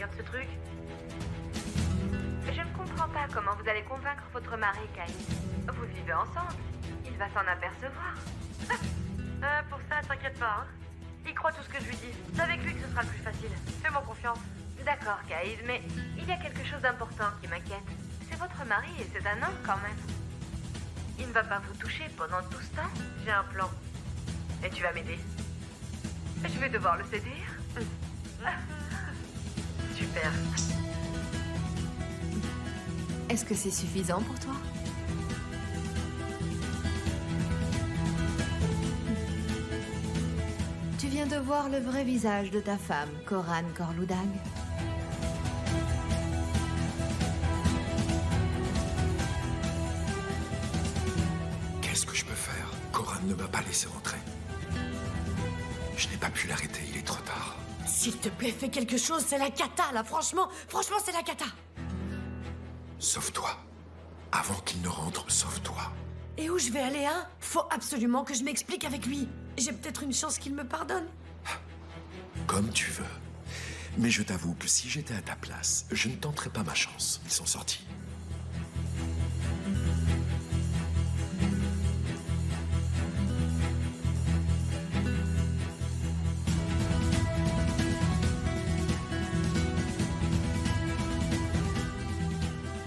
sortir de ce truc? Je ne comprends pas comment vous allez convaincre votre mari, Caïd. Vous vivez ensemble. Il va s'en apercevoir. Pour ça, t'inquiète pas, hein. Il croit tout ce que je lui dis. C'est avec lui que ce sera le plus facile. Fais-moi confiance. D'accord, Caïd, mais il y a quelque chose d'important qui m'inquiète. C'est votre mari et c'est un homme quand même. Il ne va pas vous toucher pendant tout ce temps. J'ai un plan. Et tu vas m'aider. Je vais devoir le séduire. Super. Est-ce que c'est suffisant pour toi? Tu viens de voir le vrai visage de ta femme, Coran Corloudag. Qu'est-ce que je peux faire? Coran ne m'a pas laissé rentrer. Je n'ai pas pu l'arrêter, il est trop tard. S'il te plaît, fais quelque chose, c'est la cata, là, franchement, c'est la cata. Sauve-toi. Avant qu'il ne rentre, sauve-toi. Et où je vais aller, hein? Faut absolument que je m'explique avec lui. J'ai peut-être une chance qu'il me pardonne. Comme tu veux. Mais je t'avoue que si j'étais à ta place, je ne tenterais pas ma chance. Ils sont sortis.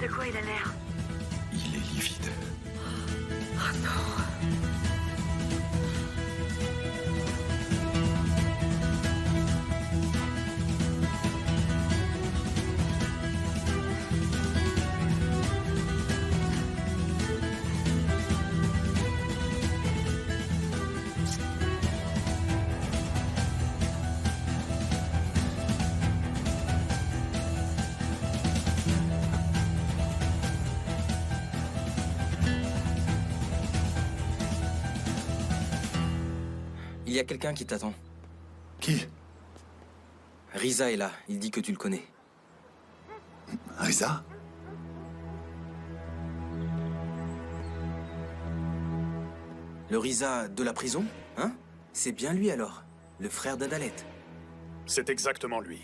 De quoi il a l'air? Il est livide. Oh non. Il y a quelqu'un qui t'attend. Qui? Riza est là, il dit que tu le connais. Riza? Le Riza de la prison, hein? C'est bien lui alors, le frère d'Adalet. C'est exactement lui.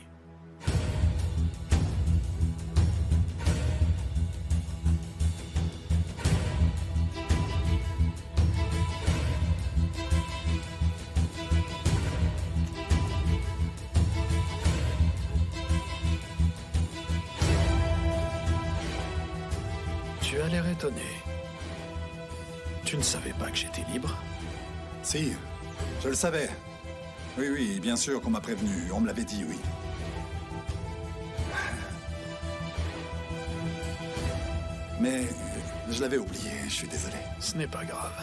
Tu as l'air étonné. Tu ne savais pas que j'étais libre? Si, je le savais. Oui, oui, bien sûr qu'on m'a prévenu. On me l'avait dit, oui. Mais je l'avais oublié, je suis désolé. Ce n'est pas grave.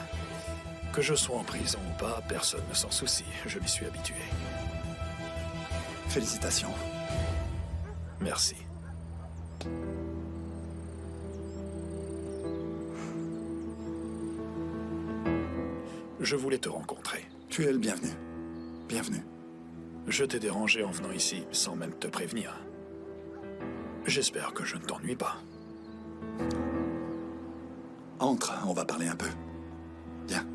Que je sois en prison ou pas, personne ne s'en soucie. Je m'y suis habitué. Félicitations. Merci. Je voulais te rencontrer. Tu es le bienvenu. Bienvenue. Je t'ai dérangé en venant ici sans même te prévenir. J'espère que je ne t'ennuie pas. Entre, on va parler un peu. Viens.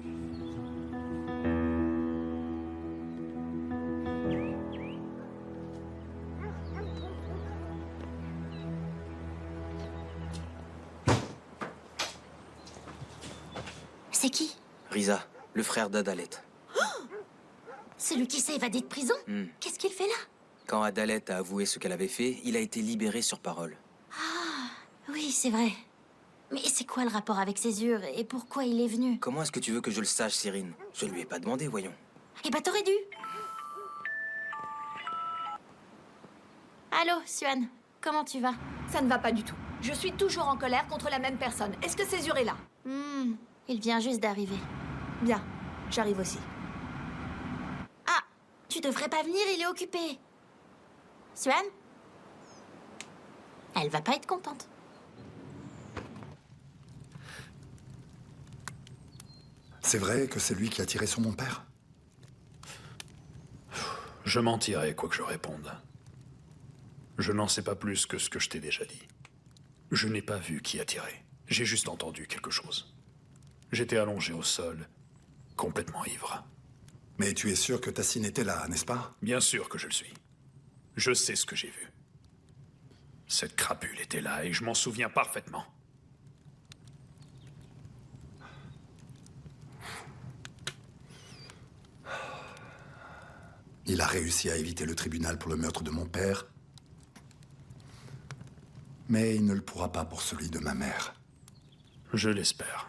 C'est qui? Riza, le frère d'Adalet. Celui qui s'est évadé de prison? Qu'est-ce qu'il fait là? Quand Adalet a avoué ce qu'elle avait fait, il a été libéré sur parole. Oui, c'est vrai. Mais c'est quoi le rapport avec Césure et pourquoi il est venu? Comment est-ce que tu veux que je le sache, Cyrine? Je ne lui ai pas demandé, voyons. Eh ben, t'aurais dû. Allô, Suan, comment tu vas? Ça ne va pas du tout. Je suis toujours en colère contre la même personne. Est-ce que Césure est là? Il vient juste d'arriver. Bien, j'arrive aussi. Ah, tu devrais pas venir, il est occupé. Suan? Elle va pas être contente. C'est vrai que c'est lui qui a tiré sur mon père? Je mentirais quoi que je réponde. Je n'en sais pas plus que ce que je t'ai déjà dit. Je n'ai pas vu qui a tiré. J'ai juste entendu quelque chose. J'étais allongé au sol, complètement ivre. Mais tu es sûr que Tassine était là, n'est-ce pas? Bien sûr que je le suis. Je sais ce que j'ai vu. Cette crapule était là et je m'en souviens parfaitement. Il a réussi à éviter le tribunal pour le meurtre de mon père. Mais il ne le pourra pas pour celui de ma mère. Je l'espère.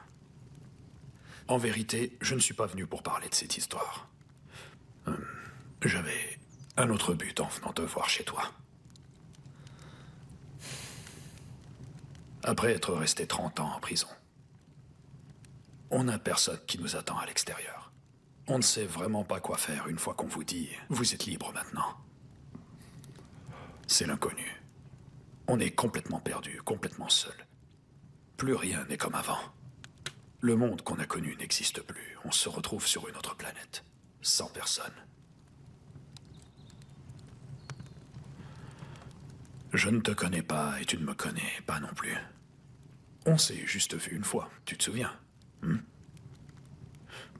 En vérité, je ne suis pas venu pour parler de cette histoire. J'avais un autre but en venant te voir chez toi. Après être resté 30 ans en prison, on n'a personne qui nous attend à l'extérieur. On ne sait vraiment pas quoi faire une fois qu'on vous dit « Vous êtes libre maintenant ». C'est l'inconnu. On est complètement perdu, complètement seul. Plus rien n'est comme avant. Le monde qu'on a connu n'existe plus. On se retrouve sur une autre planète, sans personne. Je ne te connais pas et tu ne me connais pas non plus. On s'est juste vu une fois, tu te souviens?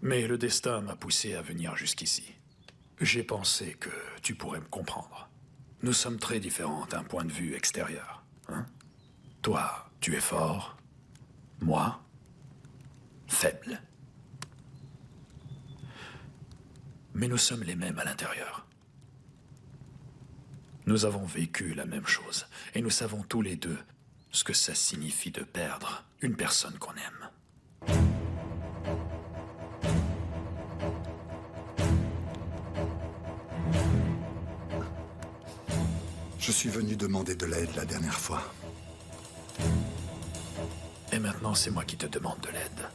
Mais le destin m'a poussé à venir jusqu'ici. J'ai pensé que tu pourrais me comprendre. Nous sommes très différents d'un point de vue extérieur. Toi, tu es fort. Moi, faible. Mais nous sommes les mêmes à l'intérieur. Nous avons vécu la même chose, et nous savons tous les deux ce que ça signifie de perdre une personne qu'on aime. Je suis venu demander de l'aide la dernière fois. Et maintenant, c'est moi qui te demande de l'aide.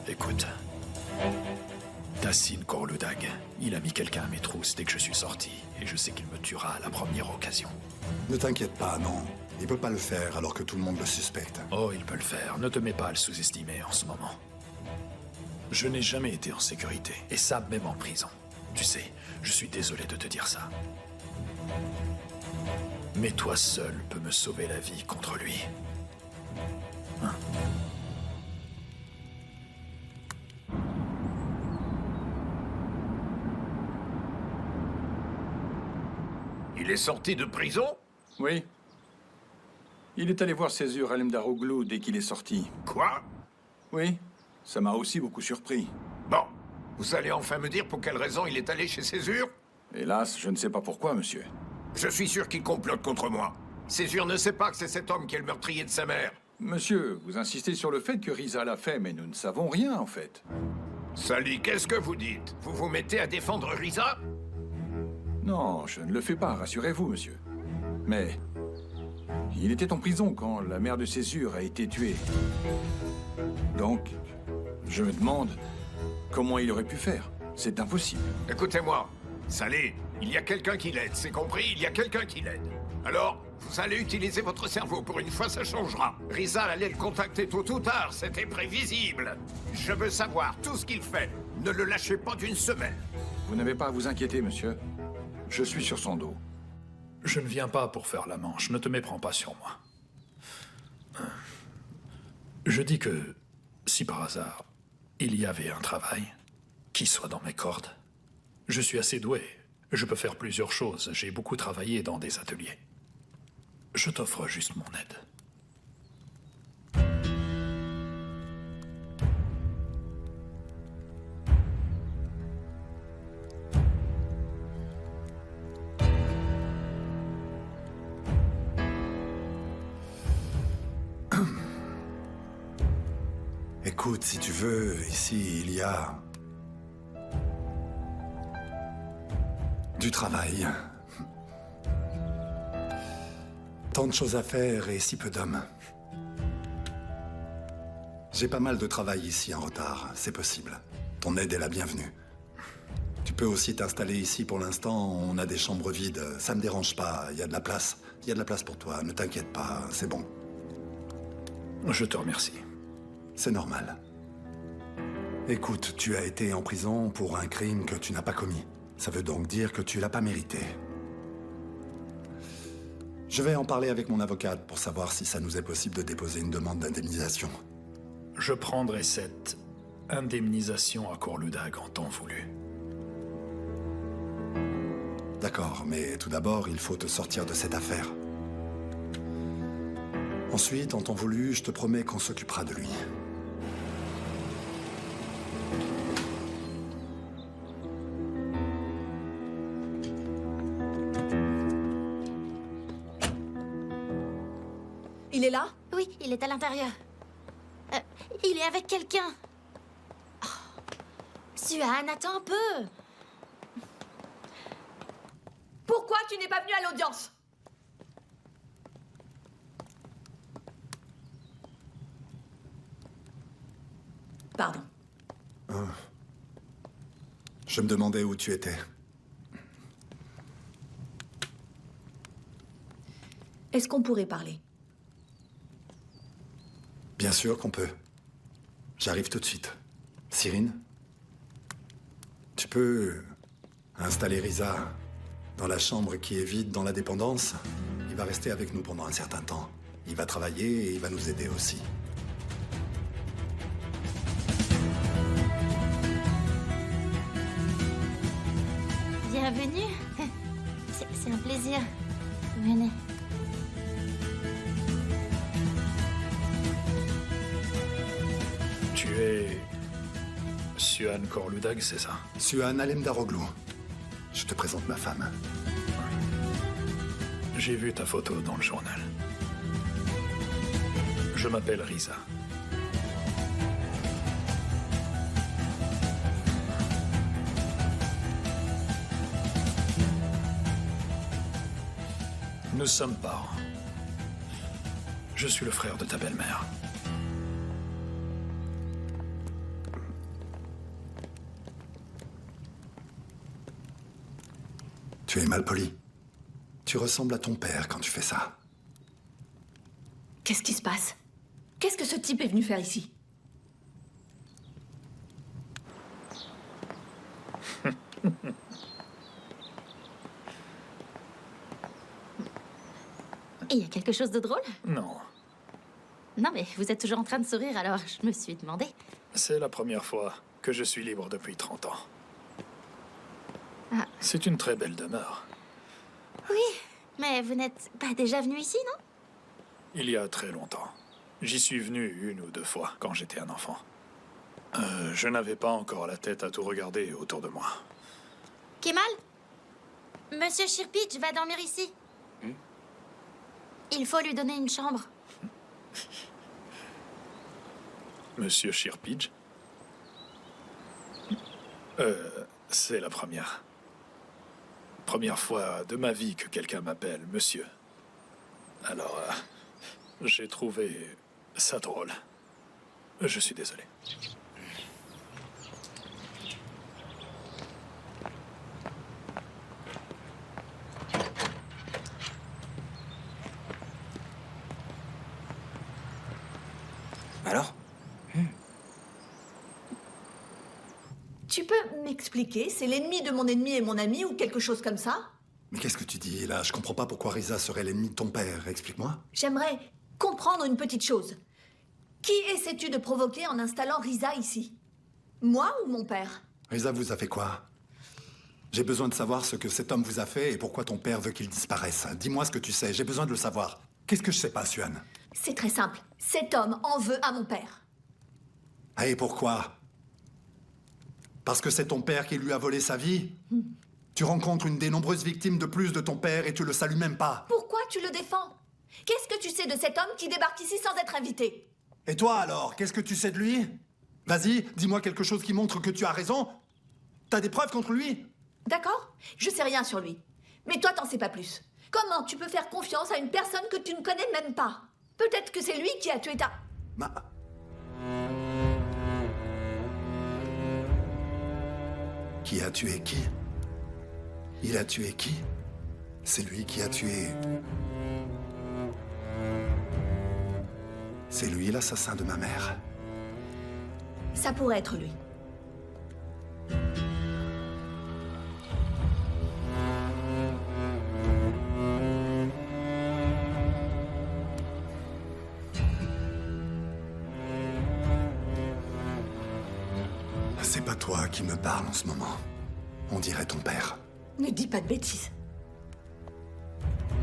Écoute, Tassin Khorludag, il a mis quelqu'un à mes trousses dès que je suis sorti, et je sais qu'il me tuera à la première occasion. Ne t'inquiète pas, non. Il peut pas le faire alors que tout le monde le suspecte. Oh, il peut le faire. Ne te mets pas à le sous-estimer en ce moment. Je n'ai jamais été en sécurité, et ça même en prison. Tu sais, je suis désolé de te dire ça. Mais toi seul peux me sauver la vie contre lui. Il est sorti de prison? Oui. Il est allé voir Césure Alemdaroglu dès qu'il est sorti. Quoi? Oui, ça m'a aussi beaucoup surpris. Bon, vous allez enfin me dire pour quelle raison il est allé chez Césure? Hélas, je ne sais pas pourquoi, monsieur. Je suis sûr qu'il complote contre moi. Césure ne sait pas que c'est cet homme qui est le meurtrier de sa mère. Monsieur, vous insistez sur le fait que Risa l'a fait, mais nous ne savons rien, en fait. Sally, qu'est-ce que vous dites? Vous vous mettez à défendre Risa? Non, je ne le fais pas, rassurez-vous, monsieur. Mais... il était en prison quand la mère de Césure a été tuée. Donc, je me demande comment il aurait pu faire. C'est impossible. Écoutez-moi, Sally, il y a quelqu'un qui l'aide, c'est compris? Il y a quelqu'un qui l'aide. Alors, vous allez utiliser votre cerveau. Pour une fois, ça changera. Risa allait le contacter tôt ou tard, c'était prévisible. Je veux savoir tout ce qu'il fait. Ne le lâchez pas d'une semaine. Vous n'avez pas à vous inquiéter, monsieur. Je suis sur son dos. Je ne viens pas pour faire la manche, ne te méprends pas sur moi. Je dis que, si par hasard, il y avait un travail qui soit dans mes cordes, je suis assez doué. Je peux faire plusieurs choses. J'ai beaucoup travaillé dans des ateliers. Je t'offre juste mon aide. Écoute, si tu veux, ici, il y a... du travail. Tant de choses à faire et si peu d'hommes. J'ai pas mal de travail ici en retard, c'est possible. Ton aide est la bienvenue. Tu peux aussi t'installer ici pour l'instant, on a des chambres vides. Ça me dérange pas, il y a de la place. Il y a de la place pour toi, ne t'inquiète pas, c'est bon. Je te remercie. C'est normal. Écoute, tu as été en prison pour un crime que tu n'as pas commis. Ça veut donc dire que tu l'as pas mérité. Je vais en parler avec mon avocate pour savoir si ça nous est possible de déposer une demande d'indemnisation. Je prendrai cette indemnisation à Khorludag en temps voulu. D'accord, mais tout d'abord, il faut te sortir de cette affaire. Ensuite, en temps voulu, je te promets qu'on s'occupera de lui. Il est là? Oui, il est à l'intérieur. Il est avec quelqu'un. Oh. Suhan, attends un peu. Pourquoi tu n'es pas venu à l'audience? Pardon. Je me demandais où tu étais. Est-ce qu'on pourrait parler? Bien sûr qu'on peut. J'arrive tout de suite. Cyrine, tu peux installer Risa dans la chambre qui est vide dans la dépendance. Il va rester avec nous pendant un certain temps. Il va travailler et il va nous aider aussi. Bienvenue. C'est un plaisir. Venez. Tu es... Suhan Korludag, c'est ça? Suhan Alemdaroglu. Je te présente ma femme. J'ai vu ta photo dans le journal. Je m'appelle Risa. Nous sommes parents. Je suis le frère de ta belle-mère. Tu es mal poli. Tu ressembles à ton père quand tu fais ça. Qu'est-ce qui se passe? Qu'est-ce que ce type est venu faire ici? Il y a quelque chose de drôle? Non, Non, mais vous êtes toujours en train de sourire, alors je me suis demandé. c'est la première fois que je suis libre depuis 30 ans. Ah. C'est une très belle demeure. Oui, mais vous n'êtes pas déjà venu ici, non? Il y a très longtemps. J'y suis venu 1 ou 2 fois quand j'étais un enfant. Je n'avais pas encore la tête à tout regarder autour de moi. Kemal? Monsieur Shirpitch va dormir ici. Il faut lui donner une chambre. Monsieur Shirpitch? C'est la première fois de ma vie que quelqu'un m'appelle monsieur. Alors, j'ai trouvé ça drôle. Je suis désolé. Alors? Tu peux m'expliquer? C'est l'ennemi de mon ennemi et mon ami ou quelque chose comme ça? Mais qu'est-ce que tu dis là? Je comprends pas pourquoi Risa serait l'ennemi de ton père. Explique-moi. J'aimerais comprendre une petite chose. Qui essaies-tu de provoquer en installant Risa ici? Moi ou mon père? Risa vous a fait quoi? J'ai besoin de savoir ce que cet homme vous a fait et pourquoi ton père veut qu'il disparaisse. Dis-moi ce que tu sais, j'ai besoin de le savoir. Qu'est-ce que je sais pas, Suhan? C'est très simple. Cet homme en veut à mon père. Et pourquoi? Parce que c'est ton père qui lui a volé sa vie? Tu rencontres une des nombreuses victimes de plus de ton père et tu le salues même pas. Pourquoi tu le défends? Qu'est-ce que tu sais de cet homme qui débarque ici sans être invité? Et toi alors, qu'est-ce que tu sais de lui? Vas-y, dis-moi quelque chose qui montre que tu as raison. T'as des preuves contre lui? D'accord? Je sais rien sur lui. Mais toi, t'en sais pas plus. Comment tu peux faire confiance à une personne que tu ne connais même pas? Peut-être que c'est lui qui a tué ta... Qui a tué qui? Il a tué qui? C'est lui qui a tué... C'est lui l'assassin de ma mère. Ça pourrait être lui. C'est pas toi qui me parle en ce moment. On dirait ton père. Ne dis pas de bêtises.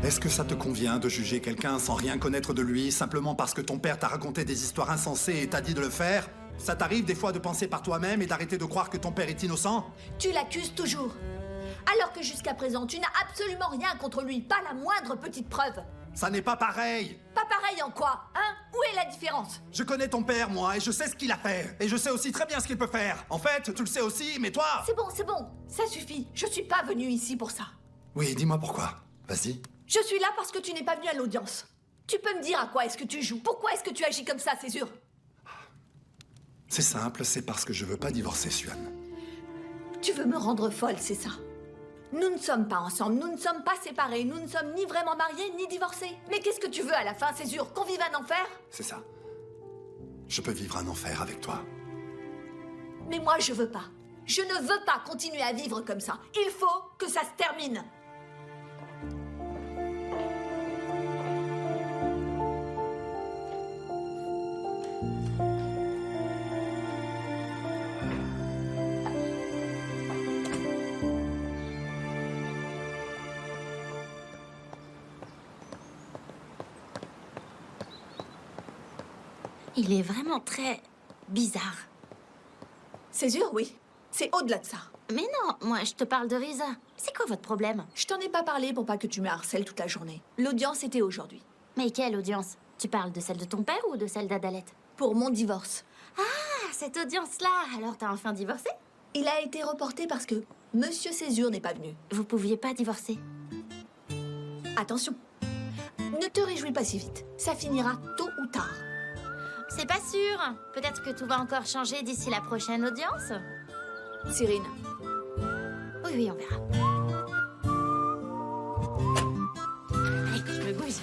Est-ce que ça te convient de juger quelqu'un sans rien connaître de lui, simplement parce que ton père t'a raconté des histoires insensées et t'a dit de le faire? Ça t'arrive des fois de penser par toi-même et d'arrêter de croire que ton père est innocent? Tu l'accuses toujours. Alors que jusqu'à présent, tu n'as absolument rien contre lui, pas la moindre petite preuve. Ça n'est pas pareil! Pas pareil en quoi, hein? Où est la différence? Je connais ton père, moi, et je sais ce qu'il a fait. Et je sais aussi très bien ce qu'il peut faire. En fait, tu le sais aussi, mais toi... C'est bon, ça suffit. Je suis pas venue ici pour ça. Oui, dis-moi pourquoi. Vas-y. Je suis là parce que tu n'es pas venu à l'audience. Tu peux me dire à quoi est-ce que tu joues? Pourquoi est-ce que tu agis comme ça, c'est sûr? C'est simple, c'est parce que je veux pas divorcer, Suan. Tu veux me rendre folle, c'est ça? Nous ne sommes pas ensemble, nous ne sommes pas séparés, nous ne sommes ni vraiment mariés, ni divorcés. Mais qu'est-ce que tu veux à la fin, c'est sûr? Qu'on vive un enfer? C'est ça. Je peux vivre un enfer avec toi. Mais moi, je veux pas. Je ne veux pas continuer à vivre comme ça. Il faut que ça se termine. Il est vraiment très bizarre. C'est sûr, oui. C'est au-delà de ça. Mais non, moi je te parle de Risa. C'est quoi votre problème? Je t'en ai pas parlé pour pas que tu me harcèles toute la journée. L'audience était aujourd'hui. Mais quelle audience? Tu parles de celle de ton père ou de celle d'Adalette? Pour mon divorce. Ah, cette audience-là. Alors t'as enfin divorcé? Il a été reporté parce que Monsieur Césure n'est pas venu. Vous pouviez pas divorcer? Attention. Ne te réjouis pas si vite. Ça finira tôt ou tard. C'est pas sûr. Peut-être que tout va encore changer d'ici la prochaine audience. Cyrine. Oui, on verra. Allez, que je me bouge.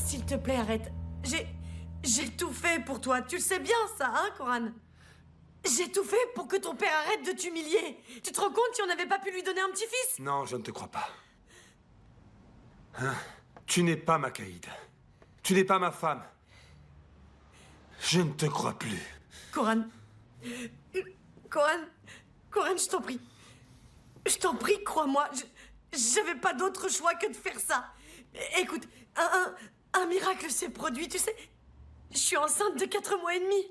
S'il te plaît, arrête. J'ai tout fait pour toi. Tu le sais bien, ça, hein, Coran? J'ai tout fait pour que ton père arrête de t'humilier. Tu te rends compte si on n'avait pas pu lui donner un petit-fils? Non, je ne te crois pas. Hein? Tu n'es pas ma Caïd. Tu n'es pas ma femme. Je ne te crois plus. Coran, je t'en prie. Je t'en prie, crois-moi. J'avais pas d'autre choix que de faire ça. Écoute, un miracle s'est produit, tu sais. Je suis enceinte de 4 mois et demi.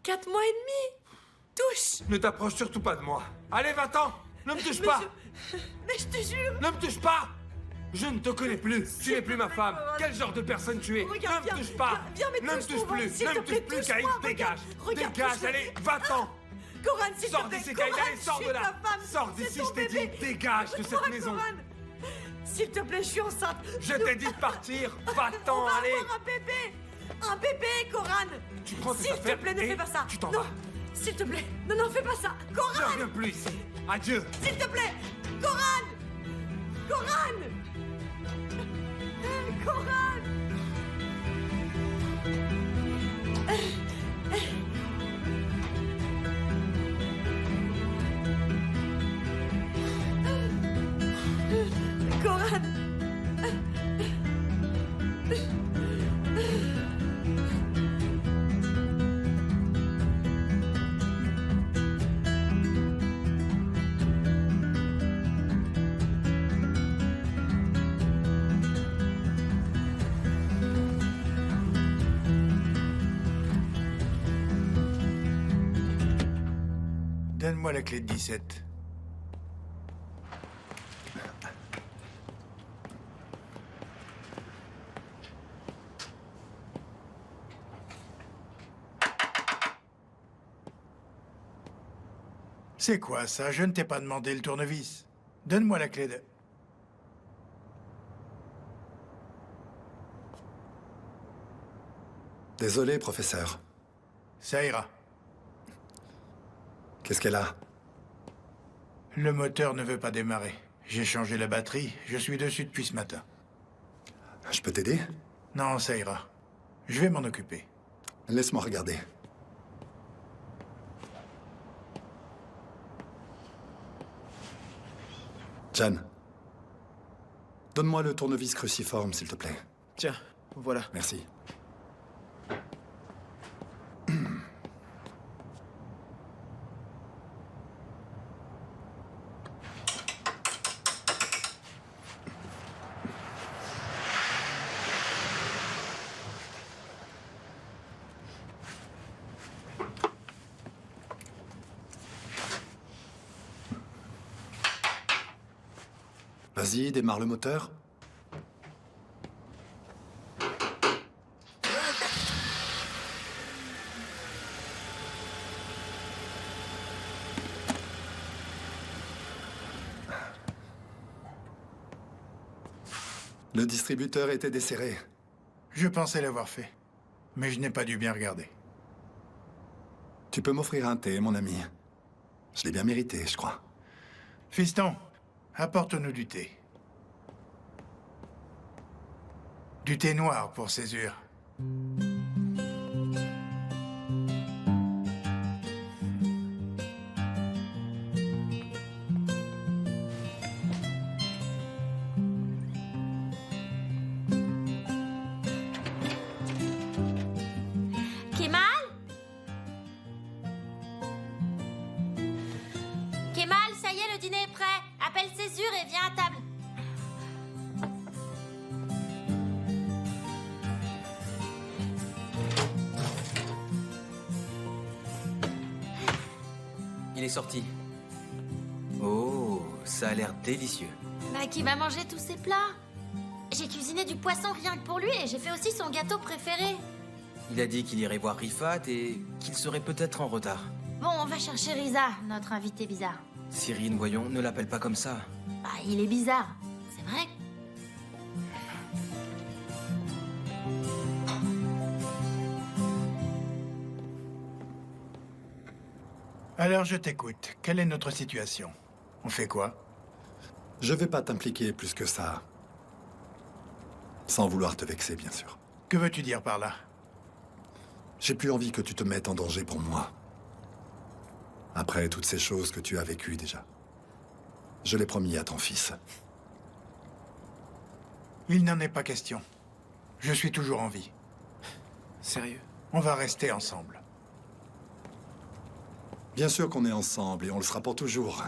4 mois et demi. Touche. Ne t'approche surtout pas de moi. Allez, va-t'en. Ne me touche pas. Mais je te jure. Ne me touche pas. Je ne te connais plus. Tu n'es plus ma femme. Coran. Quel genre de personne tu es? Regarde, ne me touche pas. Viens, mais ne me touche plus. Ne me touche plus, Caïd. Dégage. Dégage, allez, va-t'en. Coran, s'il te plaît. Sors d'ici, Caïd. Allez, sors de là. Sors d'ici, je t'ai dit. Dégage de cette maison. S'il te plaît, je suis enceinte. Je t'ai dit de partir. Va-t'en, On va allez. avoir un bébé. Un bébé, Coran. Tu prends tes S'il te affaires plaît, ne et fais pas ça. tu t'en Non. vas. S'il te plaît. Non, fais pas ça. Ne Coran. reviens plus ici. Adieu. S'il te plaît. Coran. Coran. Coran. Coran. Donne-moi la clé de 17. C'est quoi ça? Je ne t'ai pas demandé le tournevis. Donne-moi la clé de... Désolé, professeur. Ça ira. Qu'est-ce qu'elle a? Le moteur ne veut pas démarrer. J'ai changé la batterie. Je suis dessus depuis ce matin. Je peux t'aider? Non, ça ira. Je vais m'en occuper. Laisse-moi regarder. Jan, donne-moi le tournevis cruciforme, s'il te plaît. Tiens, voilà. Merci. Vas-y, démarre le moteur. Le distributeur était desserré. Je pensais l'avoir fait. Mais je n'ai pas dû bien regarder. Tu peux m'offrir un thé, mon ami. Je l'ai bien mérité, je crois. Fiston, apporte-nous du thé. Du thé noir pour Césure. Kemal? Kemal, ça y est, le dîner est prêt. Appelle Césure et viens à table. Il est sorti. Oh, ça a l'air délicieux. Bah, qui va manger tous ces plats? J'ai cuisiné du poisson rien que pour lui et j'ai fait aussi son gâteau préféré. Il a dit qu'il irait voir Rifat et qu'il serait peut-être en retard. Bon, on va chercher Riza, notre invité bizarre. Cyrine, voyons, ne l'appelle pas comme ça. Bah, il est bizarre, c'est vrai. Alors je t'écoute. Quelle est notre situation? On fait quoi? Je vais pas t'impliquer plus que ça. Sans vouloir te vexer, bien sûr. Que veux-tu dire par là? J'ai plus envie que tu te mettes en danger pour moi. Après toutes ces choses que tu as vécues déjà. Je l'ai promis à ton fils. Il n'en est pas question. Je suis toujours en vie. Sérieux? On va rester ensemble. Bien sûr qu'on est ensemble et on le sera pour toujours.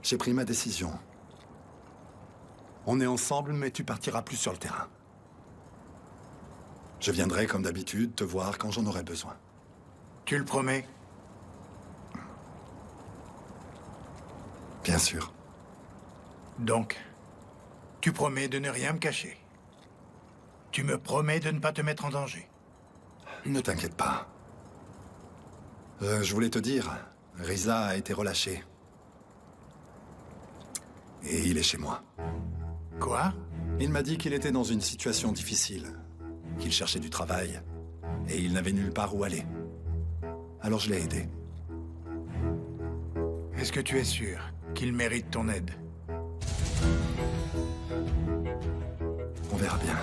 J'ai pris ma décision. On est ensemble, mais tu partiras plus sur le terrain. Je viendrai, comme d'habitude, te voir quand j'en aurai besoin. Tu le promets? Bien sûr. Donc, tu promets de ne rien me cacher. Tu me promets de ne pas te mettre en danger. Ne t'inquiète pas. Je voulais te dire, Riza a été relâché. Et il est chez moi. Quoi? Il m'a dit qu'il était dans une situation difficile, qu'il cherchait du travail, et il n'avait nulle part où aller. Alors je l'ai aidé. Est-ce que tu es sûr qu'il mérite ton aide? On verra bien.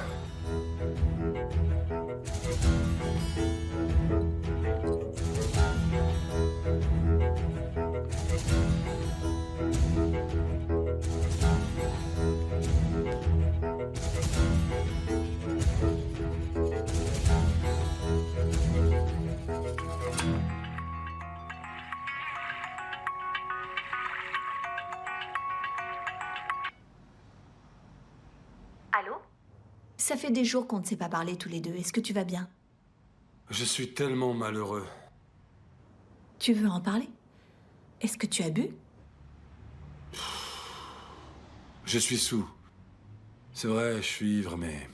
Allô? Ça fait des jours qu'on ne s'est pas parlé tous les deux. Est-ce que tu vas bien? Je suis tellement malheureux. Tu veux en parler? Est-ce que tu as bu? Je suis sous. C'est vrai, je suis ivre, mais...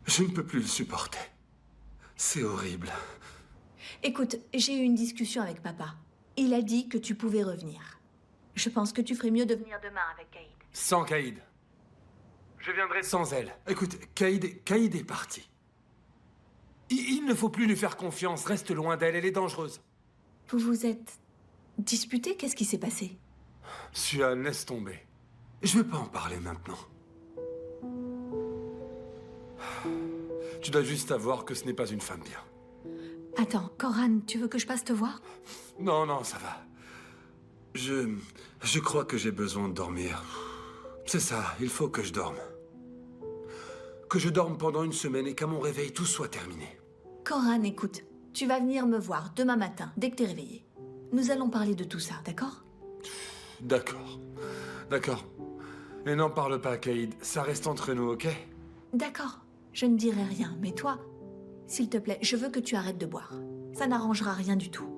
Je ne peux plus le supporter. C'est horrible. Écoute, j'ai eu une discussion avec papa. Il a dit que tu pouvais revenir. Je pense que tu ferais mieux de venir demain avec Caïd. Sans Caïd. Je viendrai sans elle. Écoute, Caïd est parti. Il ne faut plus lui faire confiance. Reste loin d'elle, elle est dangereuse. Vous vous êtes disputé? Qu'est-ce qui s'est passé? Suan, laisse tomber. Je vais pas en parler maintenant. Tu dois juste savoir que ce n'est pas une femme bien. Attends, Coran, tu veux que je passe te voir? Non, non, ça va. Je crois que j'ai besoin de dormir. C'est ça, il faut que je dorme. Que je dorme pendant une semaine et qu'à mon réveil, tout soit terminé. Coran, écoute, tu vas venir me voir demain matin, dès que t'es réveillé. Nous allons parler de tout ça, d'accord? D'accord. D'accord. Et n'en parle pas, Caïd. Ça reste entre nous, ok? D'accord, je ne dirai rien, mais toi, s'il te plaît, je veux que tu arrêtes de boire. Ça n'arrangera rien du tout.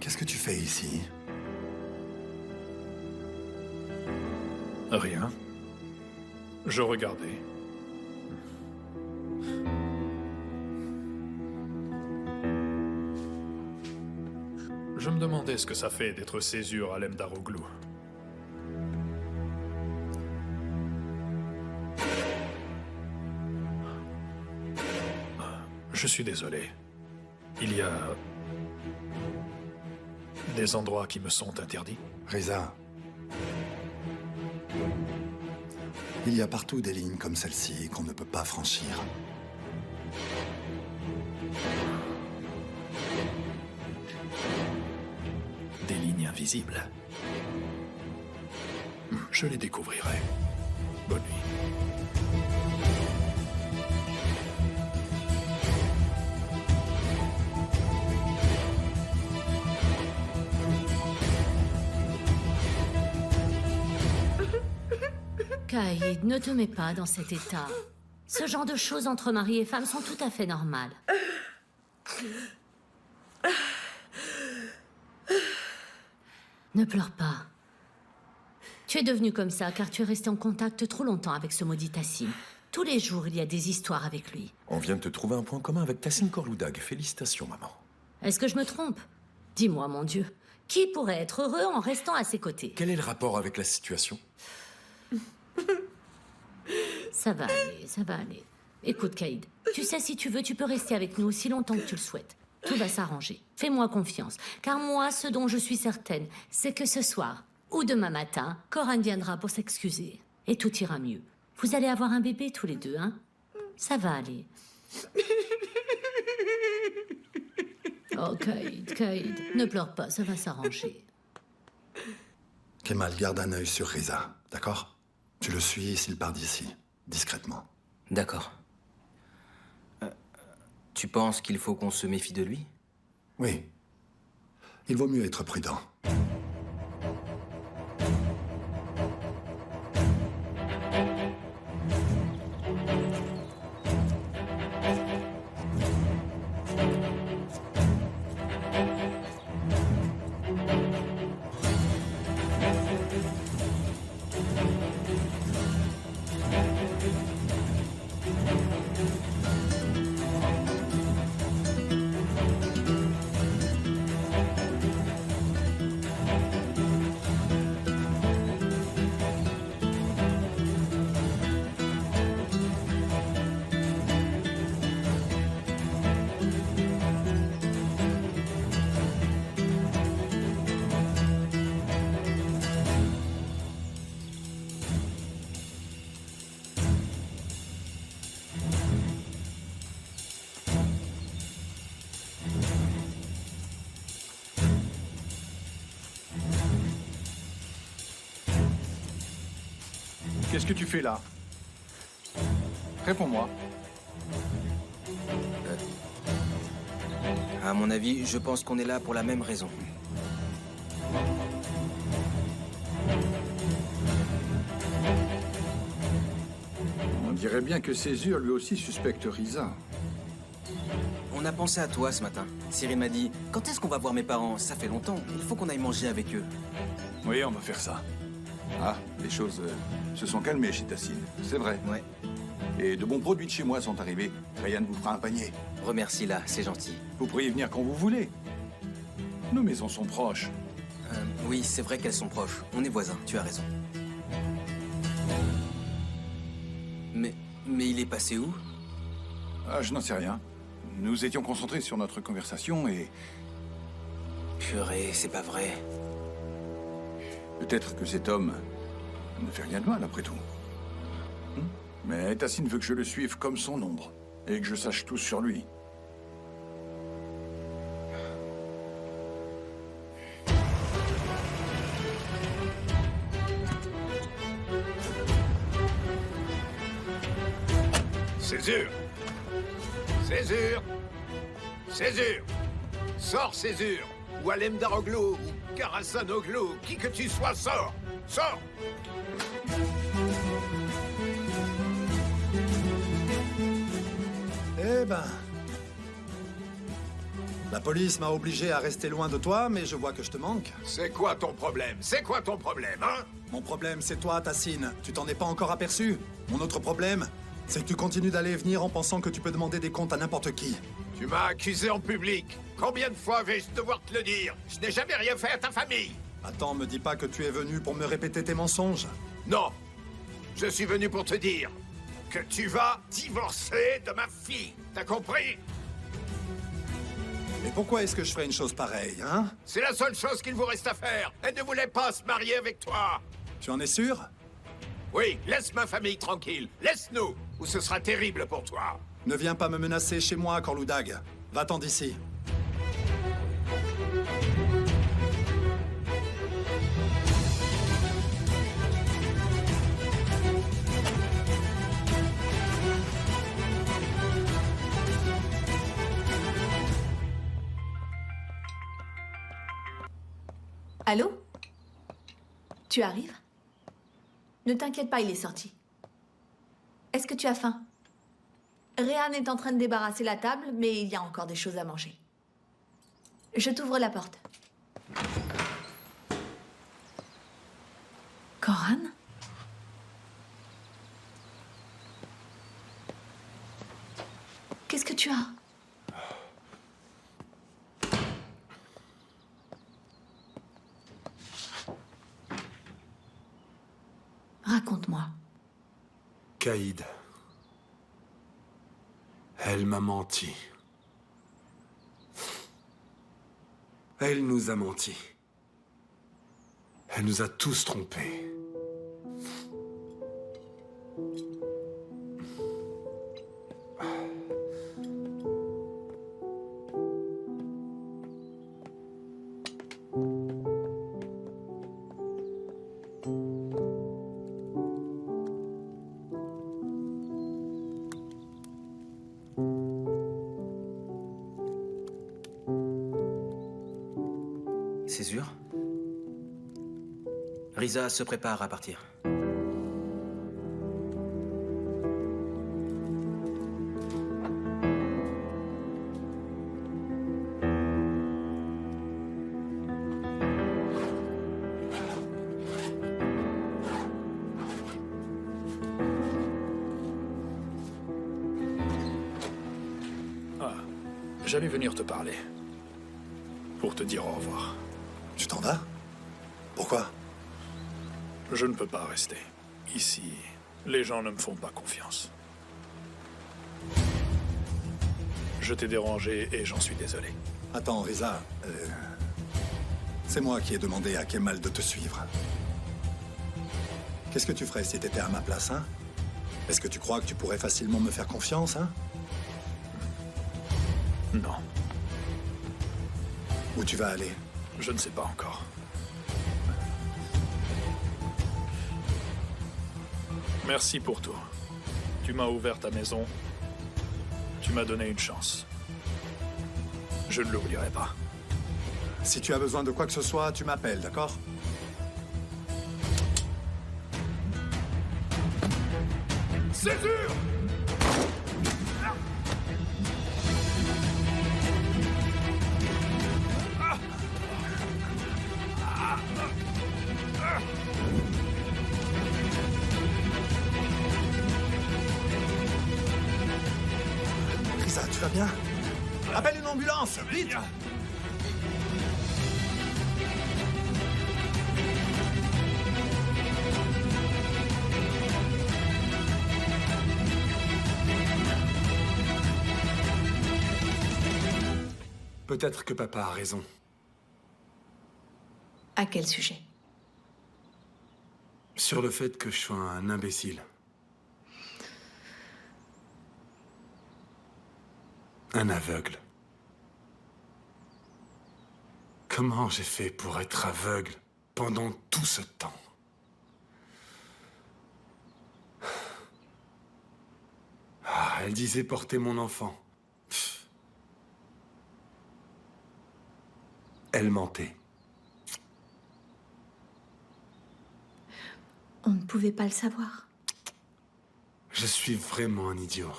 Qu'est-ce que tu fais ici? Rien. Je regardais. Je me demandais ce que ça fait d'être Césure à l'Emdaroglou. Je suis désolé. Il y a des endroits qui me sont interdits. Riza. Il y a partout des lignes comme celle-ci qu'on ne peut pas franchir. Des lignes invisibles. Je les découvrirai. Bonne nuit. Caïd, ne te mets pas dans cet état. Ce genre de choses entre mari et femme sont tout à fait normales. Ne pleure pas. Tu es devenu comme ça car tu es resté en contact trop longtemps avec ce maudit Tassim. Tous les jours, il y a des histoires avec lui. On vient de te trouver un point commun avec Tassim Korloudag. Félicitations, maman. Est-ce que je me trompe? Dis-moi, mon Dieu, qui pourrait être heureux en restant à ses côtés? Quel est le rapport avec la situation? Ça va aller, ça va aller. Écoute, Caïd, tu sais, si tu veux, tu peux rester avec nous aussi longtemps que tu le souhaites. Tout va s'arranger. Fais-moi confiance. Car moi, ce dont je suis certaine, c'est que ce soir, ou demain matin, Coran viendra pour s'excuser. Et tout ira mieux. Vous allez avoir un bébé tous les deux, hein? Ça va aller. Oh, Caïd, ne pleure pas, ça va s'arranger. Kemal, garde un œil sur Riza, d'accord? Tu le suis s'il part d'ici, discrètement. D'accord. Tu penses qu'il faut qu'on se méfie de lui? Oui. Il vaut mieux être prudent. Qu'est-ce que tu fais là? Réponds-moi. À mon avis, je pense qu'on est là pour la même raison. On dirait bien que Césure lui aussi suspecte Risa. On a pensé à toi ce matin. Cyril m'a dit, quand est-ce qu'on va voir mes parents? Ça fait longtemps, il faut qu'on aille manger avec eux. Oui, on va faire ça. Ah, les choses se sont calmées chez Tassine, c'est vrai. Ouais. Et de bons produits de chez moi sont arrivés. Ryan vous fera un panier. Remercie-la, c'est gentil. Vous pourriez venir quand vous voulez. Nos maisons sont proches. Oui, c'est vrai qu'elles sont proches. On est voisins, tu as raison. Mais il est passé où? Ah, je n'en sais rien. Nous étions concentrés sur notre conversation et... Purée, c'est pas vrai. Peut-être que cet homme ne fait rien de mal, après tout. Mais Tassine veut que je le suive comme son ombre, et que je sache tout sur lui. Césure! Césure! Césure! Sors, Césure! Ou Alem Daroglo, ou Karasanoglo, qui que tu sois, sors! Sors! Eh ben... La police m'a obligé à rester loin de toi, mais je vois que je te manque. C'est quoi ton problème? C'est quoi ton problème, hein? Mon problème, c'est toi, Tassine. Tu t'en es pas encore aperçu. Mon autre problème, c'est que tu continues d'aller et venir en pensant que tu peux demander des comptes à n'importe qui. Tu m'as accusé en public. Combien de fois vais-je devoir te le dire? Je n'ai jamais rien fait à ta famille. Attends, me dis pas que tu es venu pour me répéter tes mensonges. Non. Je suis venu pour te dire que tu vas divorcer de ma fille. T'as compris? Mais pourquoi est-ce que je ferais une chose pareille, hein? C'est la seule chose qu'il vous reste à faire. Elle ne voulait pas se marier avec toi. Tu en es sûr? Oui, laisse ma famille tranquille. Laisse-nous, ou ce sera terrible pour toi. Ne viens pas me menacer chez moi, Corloudag. Va-t'en d'ici. Allô? Tu arrives? Ne t'inquiète pas, il est sorti. Est-ce que tu as faim? Réan est en train de débarrasser la table, mais il y a encore des choses à manger. Je t'ouvre la porte. Coran? Qu'est-ce que tu as? Raconte-moi. Caïd. Elle m'a menti. Elle nous a menti. Elle nous a tous trompés. Césure? Risa se prépare à partir. Ah, j'allais venir te parler. Pour te dire au revoir. Tu t'en vas? Pourquoi? Je ne peux pas rester. Ici, les gens ne me font pas confiance. Je t'ai dérangé et j'en suis désolé. Attends, Risa. C'est moi qui ai demandé à Kemal de te suivre. Qu'est-ce que tu ferais si t'étais à ma place, hein? Est-ce que tu crois que tu pourrais facilement me faire confiance, hein? Non. Où tu vas aller? Je ne sais pas encore. Merci pour tout. Tu m'as ouvert ta maison. Tu m'as donné une chance. Je ne l'oublierai pas. Si tu as besoin de quoi que ce soit, tu m'appelles, d'accord? Césure! Risa, tu vas bien? Appelle une ambulance, vite! Peut-être que papa a raison. À quel sujet? Sur le fait que je sois un imbécile. Un aveugle. Comment j'ai fait pour être aveugle pendant tout ce temps? Ah, elle disait porter mon enfant. Pff. Elle mentait. On ne pouvait pas le savoir. Je suis vraiment un idiot.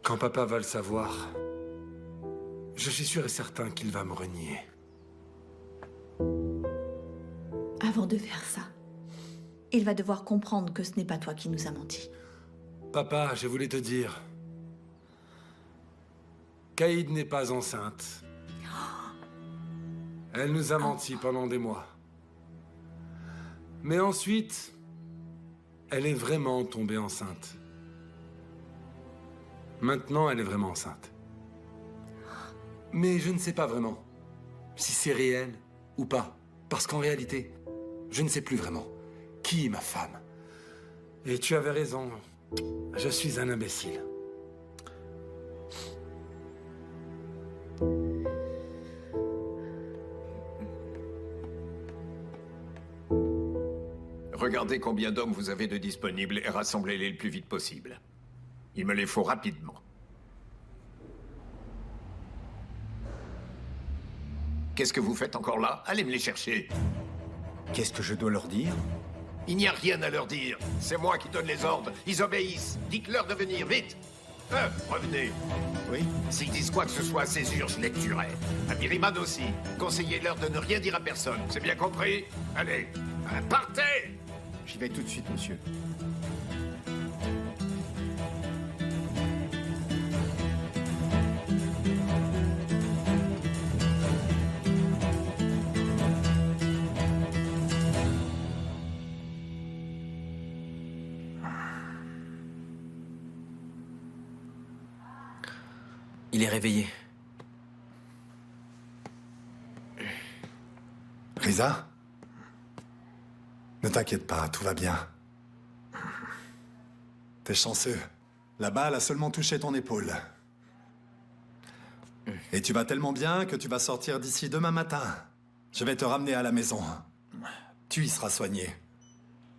Quand papa va le savoir, je suis sûr et certain qu'il va me renier. Avant de faire ça, il va devoir comprendre que ce n'est pas toi qui nous as menti. Papa, je voulais te dire... Caïd n'est pas enceinte. Elle nous a menti pendant des mois. Mais ensuite, elle est vraiment tombée enceinte. Maintenant, elle est vraiment enceinte. Mais je ne sais pas vraiment si c'est réel ou pas. Parce qu'en réalité, je ne sais plus vraiment qui est ma femme. Et tu avais raison. Je suis un imbécile. Regardez combien d'hommes vous avez de disponibles et rassemblez-les le plus vite possible. Il me les faut rapidement. Qu'est-ce que vous faites encore là? Allez me les chercher. Qu'est-ce que je dois leur dire? Il n'y a rien à leur dire. C'est moi qui donne les ordres. Ils obéissent. Dites-leur de venir, vite. Revenez. Oui? S'ils disent quoi que ce soit à Césure, je les tuerai. À Miriman aussi. Conseillez-leur de ne rien dire à personne. C'est bien compris? Allez, partez! J'y vais tout de suite, monsieur. Il est réveillé. Risa? Ne t'inquiète pas, tout va bien. T'es chanceux. La balle a seulement touché ton épaule. Et tu vas tellement bien que tu vas sortir d'ici demain matin. Je vais te ramener à la maison. Tu y seras soigné.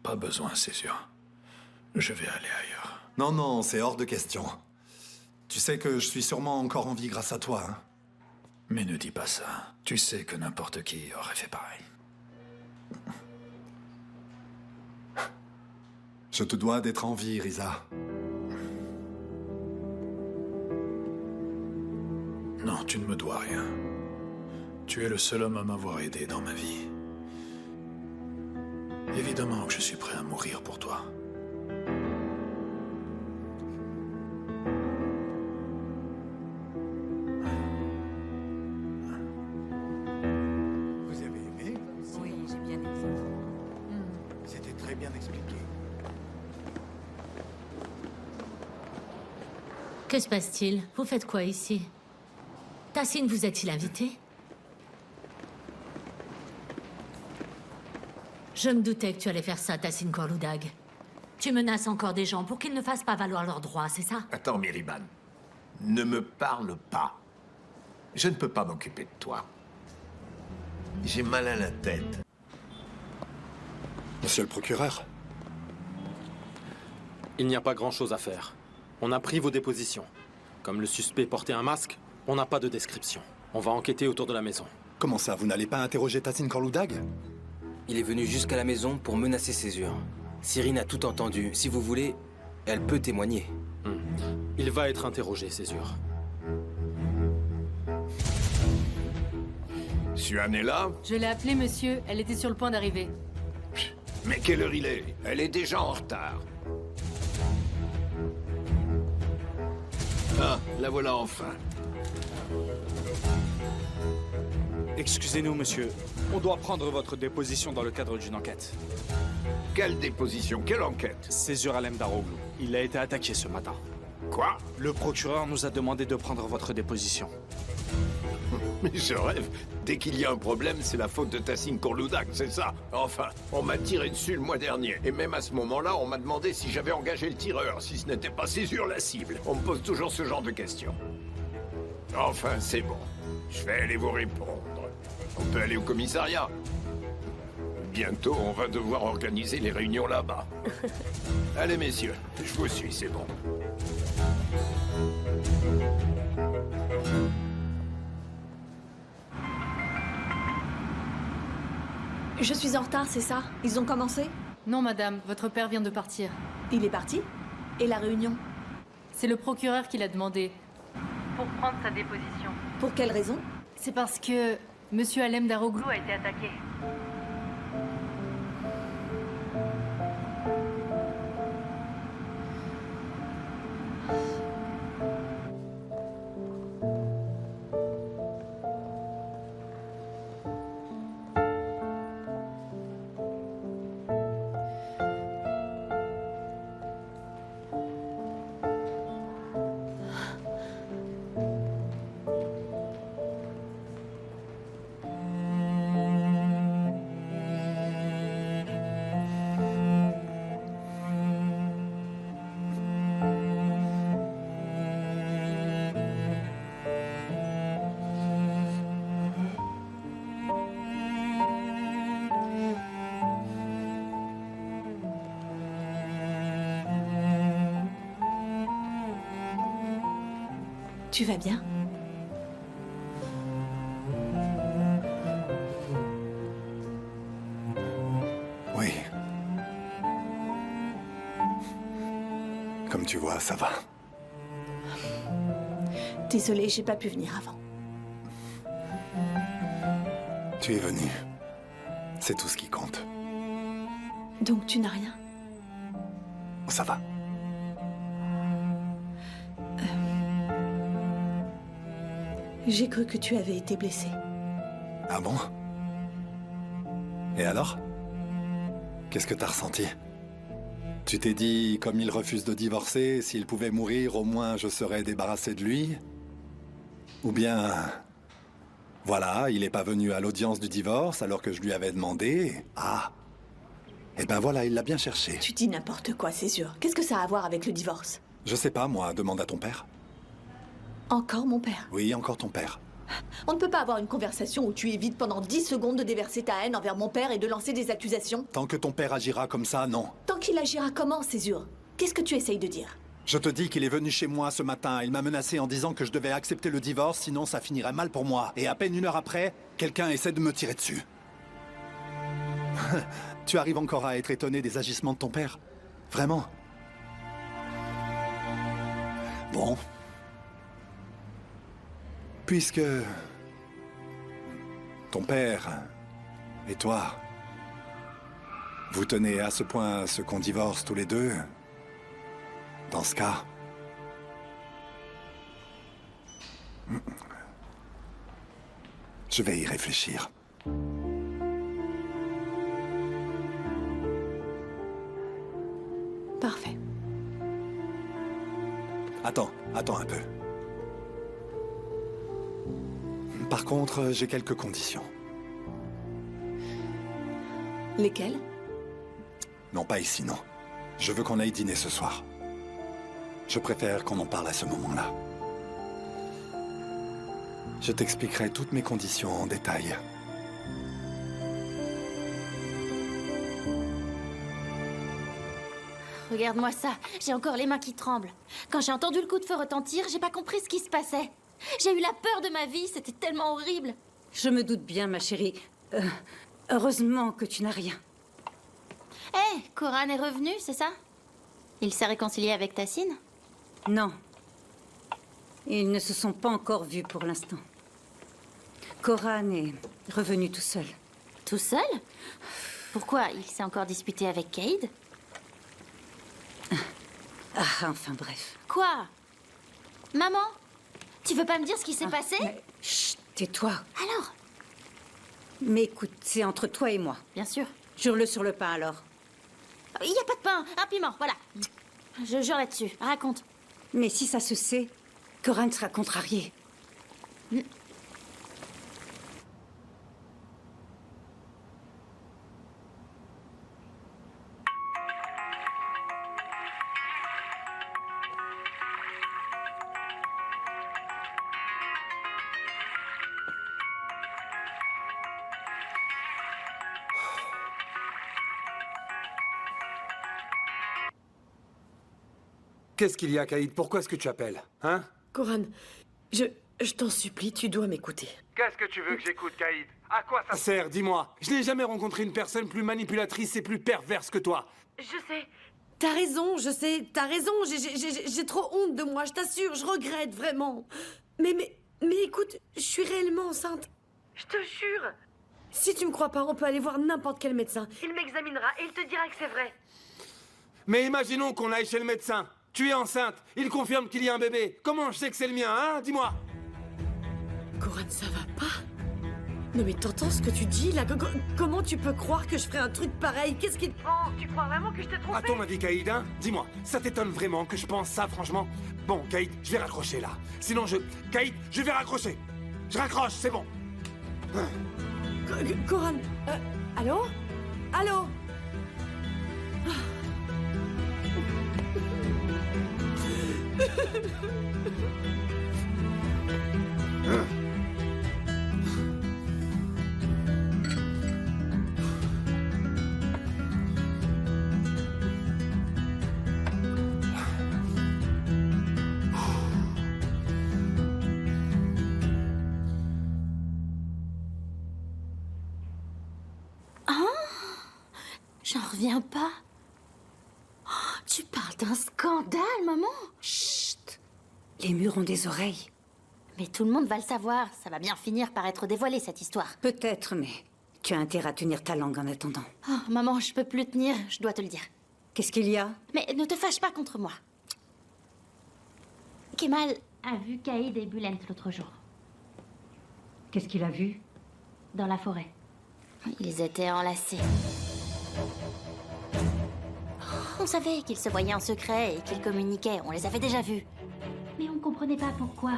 Pas besoin, c'est sûr. Je vais aller ailleurs. Non, non, c'est hors de question. Tu sais que je suis sûrement encore en vie grâce à toi, hein? Mais ne dis pas ça. Tu sais que n'importe qui aurait fait pareil. Je te dois d'être en vie, Risa. Non, tu ne me dois rien. Tu es le seul homme à m'avoir aidé dans ma vie. Évidemment que je suis prêt à mourir pour toi. Vous avez aimé? Oui, j'ai bien aimé. C'était très bien expliqué. Que se passe-t-il? Vous faites quoi ici? Tassine vous a-t-il invité? Je me doutais que tu allais faire ça, Tassine Korloudag. Tu menaces encore des gens pour qu'ils ne fassent pas valoir leurs droits, c'est ça? Attends, Miriman. Ne me parle pas. Je ne peux pas m'occuper de toi. J'ai mal à la tête. Monsieur le procureur? Il n'y a pas grand-chose à faire. On a pris vos dépositions. Comme le suspect portait un masque, on n'a pas de description. On va enquêter autour de la maison. Comment ça, vous n'allez pas interroger Tassin Korloudag? Il est venu jusqu'à la maison pour menacer Césure. Cyrine a tout entendu. Si vous voulez, elle peut témoigner. Il va être interrogé, Césure. Suan est là? Je l'ai appelée, monsieur. Elle était sur le point d'arriver. Mais quelle heure il est? Elle est déjà en retard. Ah, la voilà enfin. Excusez-nous, monsieur. On doit prendre votre déposition dans le cadre d'une enquête. Quelle déposition? Quelle enquête? Césure Alem Daroglu. Il a été attaqué ce matin. Quoi? Le procureur nous a demandé de prendre votre déposition. Mais je rêve. Dès qu'il y a un problème, c'est la faute de Tassin Korloudag, c'est ça? Enfin, on m'a tiré dessus le mois dernier. Et même à ce moment-là, on m'a demandé si j'avais engagé le tireur, si ce n'était pas Césure la cible. On me pose toujours ce genre de questions. Enfin, c'est bon. Je vais aller vous répondre. On peut aller au commissariat. Bientôt, on va devoir organiser les réunions là-bas. Allez, messieurs, je vous suis, c'est bon. Je suis en retard, c'est ça? Ils ont commencé? Non, madame. Votre père vient de partir. Il est parti? Et la réunion? C'est le procureur qui l'a demandé. Pour prendre sa déposition. Pour quelle raison? C'est parce que monsieur Alem Daroglu a été attaqué. Tu vas bien? Oui. Comme tu vois, ça va. Désolée, j'ai pas pu venir avant. Tu es venu. C'est tout ce qui compte. Donc tu n'as rien? Ça va. J'ai cru que tu avais été blessé. Ah bon? Et alors? Qu'est-ce que t'as ressenti? Tu t'es dit, comme il refuse de divorcer, s'il pouvait mourir, au moins je serais débarrassé de lui? Ou bien... Voilà, il n'est pas venu à l'audience du divorce alors que je lui avais demandé. Ah! Eh ben voilà, il l'a bien cherché. Tu dis n'importe quoi, c'est sûr. Qu'est-ce que ça a à voir avec le divorce? Je sais pas, moi, demande à ton père. Encore mon père? Oui, encore ton père. On ne peut pas avoir une conversation où tu évites pendant 10 secondes de déverser ta haine envers mon père et de lancer des accusations. Tant que ton père agira comme ça, non. Tant qu'il agira comment, Césure? Qu'est-ce que tu essayes de dire? Je te dis qu'il est venu chez moi ce matin. Il m'a menacé en disant que je devais accepter le divorce, sinon ça finirait mal pour moi. Et à peine une heure après, quelqu'un essaie de me tirer dessus. Tu arrives encore à être étonné des agissements de ton père? Vraiment? Bon. Puisque... ton père et toi, vous tenez à ce point à ce qu'on divorce tous les deux, dans ce cas... je vais y réfléchir. Parfait. Attends un peu. Par contre, j'ai quelques conditions. Lesquelles? Non, pas ici, non. Je veux qu'on aille dîner ce soir. Je préfère qu'on en parle à ce moment-là. Je t'expliquerai toutes mes conditions en détail. regarde-moi ça. J'ai encore les mains qui tremblent. Quand j'ai entendu le coup de feu retentir, j'ai pas compris ce qui se passait. J'ai eu la peur de ma vie, c'était tellement horrible. Je me doute bien, ma chérie. Heureusement que tu n'as rien. Hé, Coran est revenu, c'est ça? Il s'est réconcilié avec Tassine? Non. Ils ne se sont pas encore vus pour l'instant. Coran est revenu tout seul. Tout seul? Pourquoi? Il s'est encore disputé avec Cayde? Ah, enfin bref. Quoi? Maman? Tu veux pas me dire ce qui s'est passé? Mais, chut, tais-toi. Alors? Mais écoute, c'est entre toi et moi. Bien sûr. Jure-le sur le pain alors. Il n'y a pas de pain, un piment, voilà. Je jure là-dessus. Raconte. Mais si ça se sait, Coran sera contrarié. Qu'est-ce qu'il y a, Caïd? Pourquoi est-ce que tu appelles? Hein? Coran, je t'en supplie, tu dois m'écouter. Qu'est-ce que tu veux que j'écoute, Caïd? À quoi ça sert, dis-moi? Je n'ai jamais rencontré une personne plus manipulatrice et plus perverse que toi. Je sais. T'as raison, je sais, t'as raison. J'ai trop honte de moi, je t'assure, je regrette vraiment. Mais écoute, je suis réellement enceinte. Je te jure. Si tu me crois pas, on peut aller voir n'importe quel médecin. Il m'examinera et il te dira que c'est vrai. Mais imaginons qu'on aille chez le médecin. Tu es enceinte, il confirme qu'il y a un bébé. Comment je sais que c'est le mien, hein? Dis-moi. Coran, ça va pas? Non mais t'entends ce que tu dis là? Comment tu peux croire que je ferais un truc pareil? Qu'est-ce qui te prend? Tu crois vraiment que je t'ai trompé? À ton avis, Caïd, hein? Dis-moi, ça t'étonne vraiment que je pense ça, franchement? Bon, Caïd, je vais raccrocher là. Sinon Caïd, je vais raccrocher. Je raccroche, c'est bon. Coran, allô? Allô? J'en reviens pas. Oh, tu parles d'un scandale, maman. Chut. Les murs ont des oreilles. Mais tout le monde va le savoir. Ça va bien finir par être dévoilé, cette histoire. Peut-être, mais tu as intérêt à tenir ta langue en attendant. Oh, maman, je peux plus tenir, je dois te le dire. Qu'est-ce qu'il y a? Mais ne te fâche pas contre moi. Kemal a vu Caïd et Bulent l'autre jour. Qu'est-ce qu'il a vu? Dans la forêt. Ils étaient enlacés. On savait qu'ils se voyaient en secret et qu'ils communiquaient. On les avait déjà vus. Mais on comprenait pas pourquoi.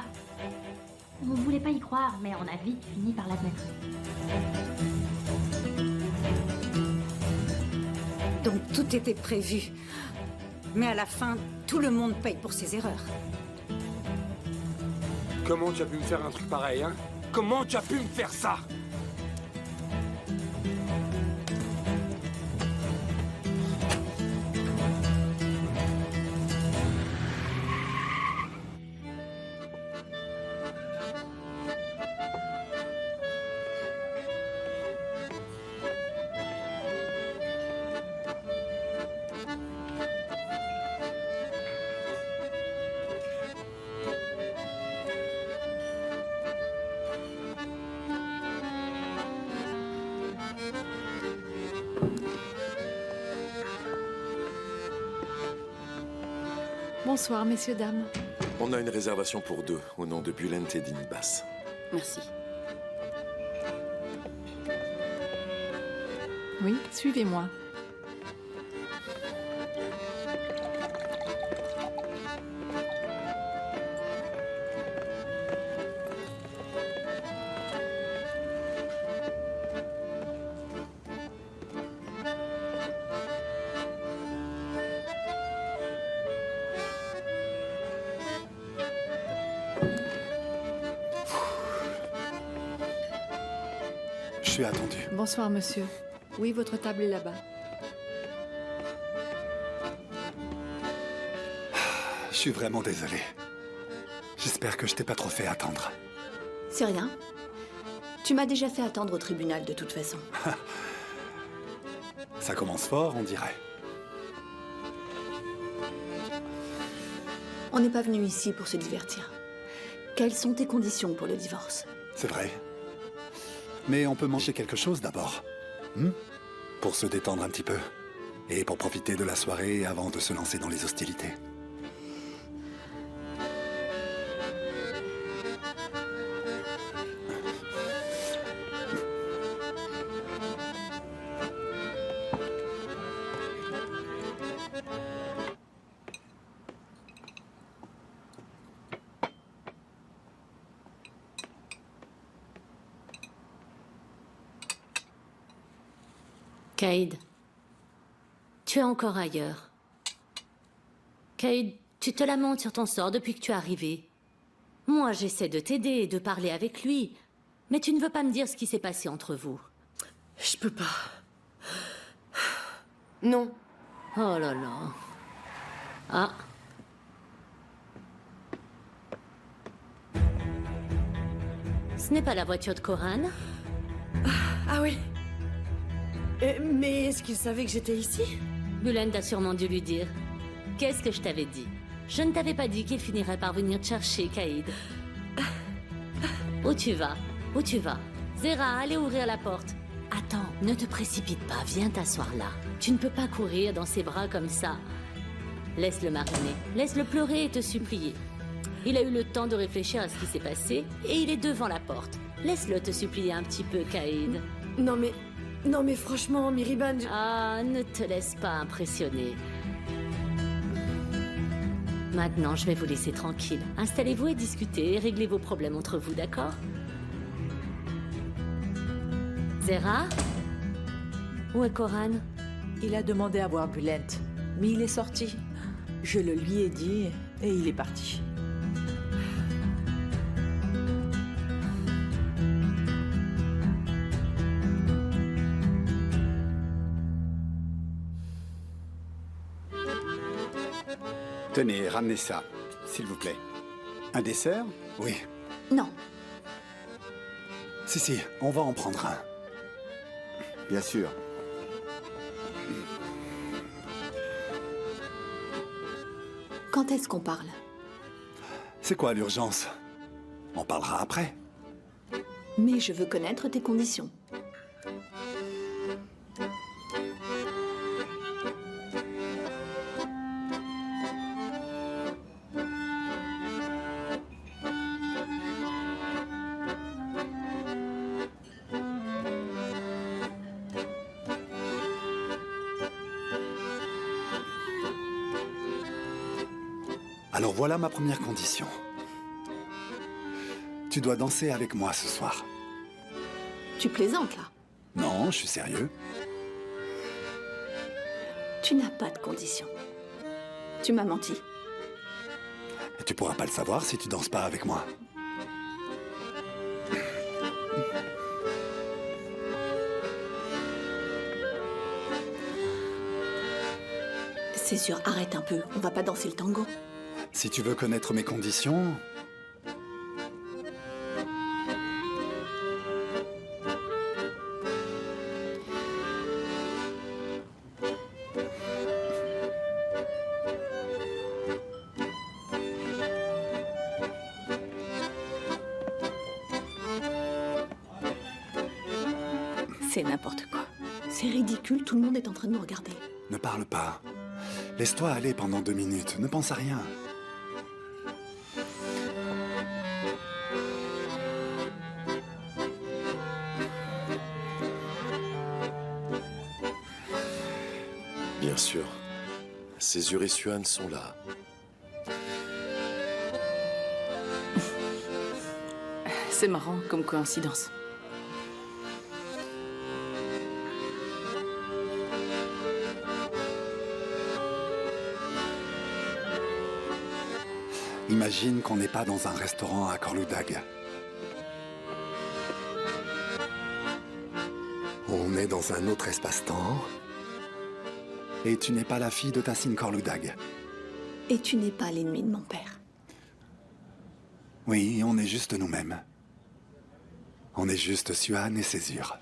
On voulait pas y croire, mais on a vite fini par l'admettre. Donc tout était prévu. Mais à la fin, tout le monde paye pour ses erreurs. Comment tu as pu me faire un truc pareil, hein? Comment tu as pu me faire ça? Bonsoir, messieurs, dames. On a une réservation pour 2, au nom de Bulent et d'Inibas. Merci. Oui, suivez-moi. Je suis attendu. Bonsoir, monsieur. Oui, votre table est là-bas. Je suis vraiment désolé. J'espère que je t'ai pas trop fait attendre. C'est rien. Tu m'as déjà fait attendre au tribunal de toute façon. Ça commence fort, on dirait. On n'est pas venu ici pour se divertir. Quelles sont tes conditions pour le divorce? C'est vrai. Mais on peut manger quelque chose d'abord. Pour se détendre un petit peu. Et pour profiter de la soirée avant de se lancer dans les hostilités. Cade, tu es encore ailleurs. Cade, tu te lamentes sur ton sort depuis que tu es arrivé. Moi, j'essaie de t'aider et de parler avec lui. Mais tu ne veux pas me dire ce qui s'est passé entre vous. Je peux pas. Non. Oh là là. Ah. Ce n'est pas la voiture de Coran? Ah oui. Mais est-ce qu'il savait que j'étais ici? Bulent a sûrement dû lui dire. Qu'est-ce que je t'avais dit? Je ne t'avais pas dit qu'il finirait par venir te chercher, Cade. Où tu vas? Où tu vas? Zera, allez ouvrir la porte. Attends, ne te précipite pas, viens t'asseoir là. Tu ne peux pas courir dans ses bras comme ça. Laisse-le mariner, laisse-le pleurer et te supplier. Il a eu le temps de réfléchir à ce qui s'est passé et il est devant la porte. Laisse-le te supplier un petit peu, Cade. Non mais franchement, Miriban... Ah, ne te laisse pas impressionner. Maintenant, je vais vous laisser tranquille. Installez-vous et discutez et réglez vos problèmes entre vous, d'accord? Zera? Où est Coran? Il a demandé à voir Bulent, mais il est sorti. Je le lui ai dit et il est parti. Tenez, ramenez ça, s'il vous plaît. Un dessert? Oui. Non. Si, on va en prendre un. Bien sûr. Quand est-ce qu'on parle? C'est quoi l'urgence? On parlera après. Mais je veux connaître tes conditions. Alors voilà ma première condition. Tu dois danser avec moi ce soir. Tu plaisantes, là? Non, je suis sérieux. Tu n'as pas de conditions. Tu m'as menti. Et tu pourras pas le savoir si tu danses pas avec moi. C'est sûr, arrête un peu. On va pas danser le tango. Si tu veux connaître mes conditions... C'est n'importe quoi. C'est ridicule, tout le monde est en train de nous regarder. Ne parle pas. Laisse-toi aller pendant 2 minutes. Ne pense à rien. Bien sûr. Césure et Suan sont là. C'est marrant comme coïncidence. Imagine qu'on n'est pas dans un restaurant à Korludag. On est dans un autre espace-temps. Et tu n'es pas la fille de Tassin Korludag. Et tu n'es pas l'ennemi de mon père. Oui, on est juste nous-mêmes. On est juste Siuan et Césure.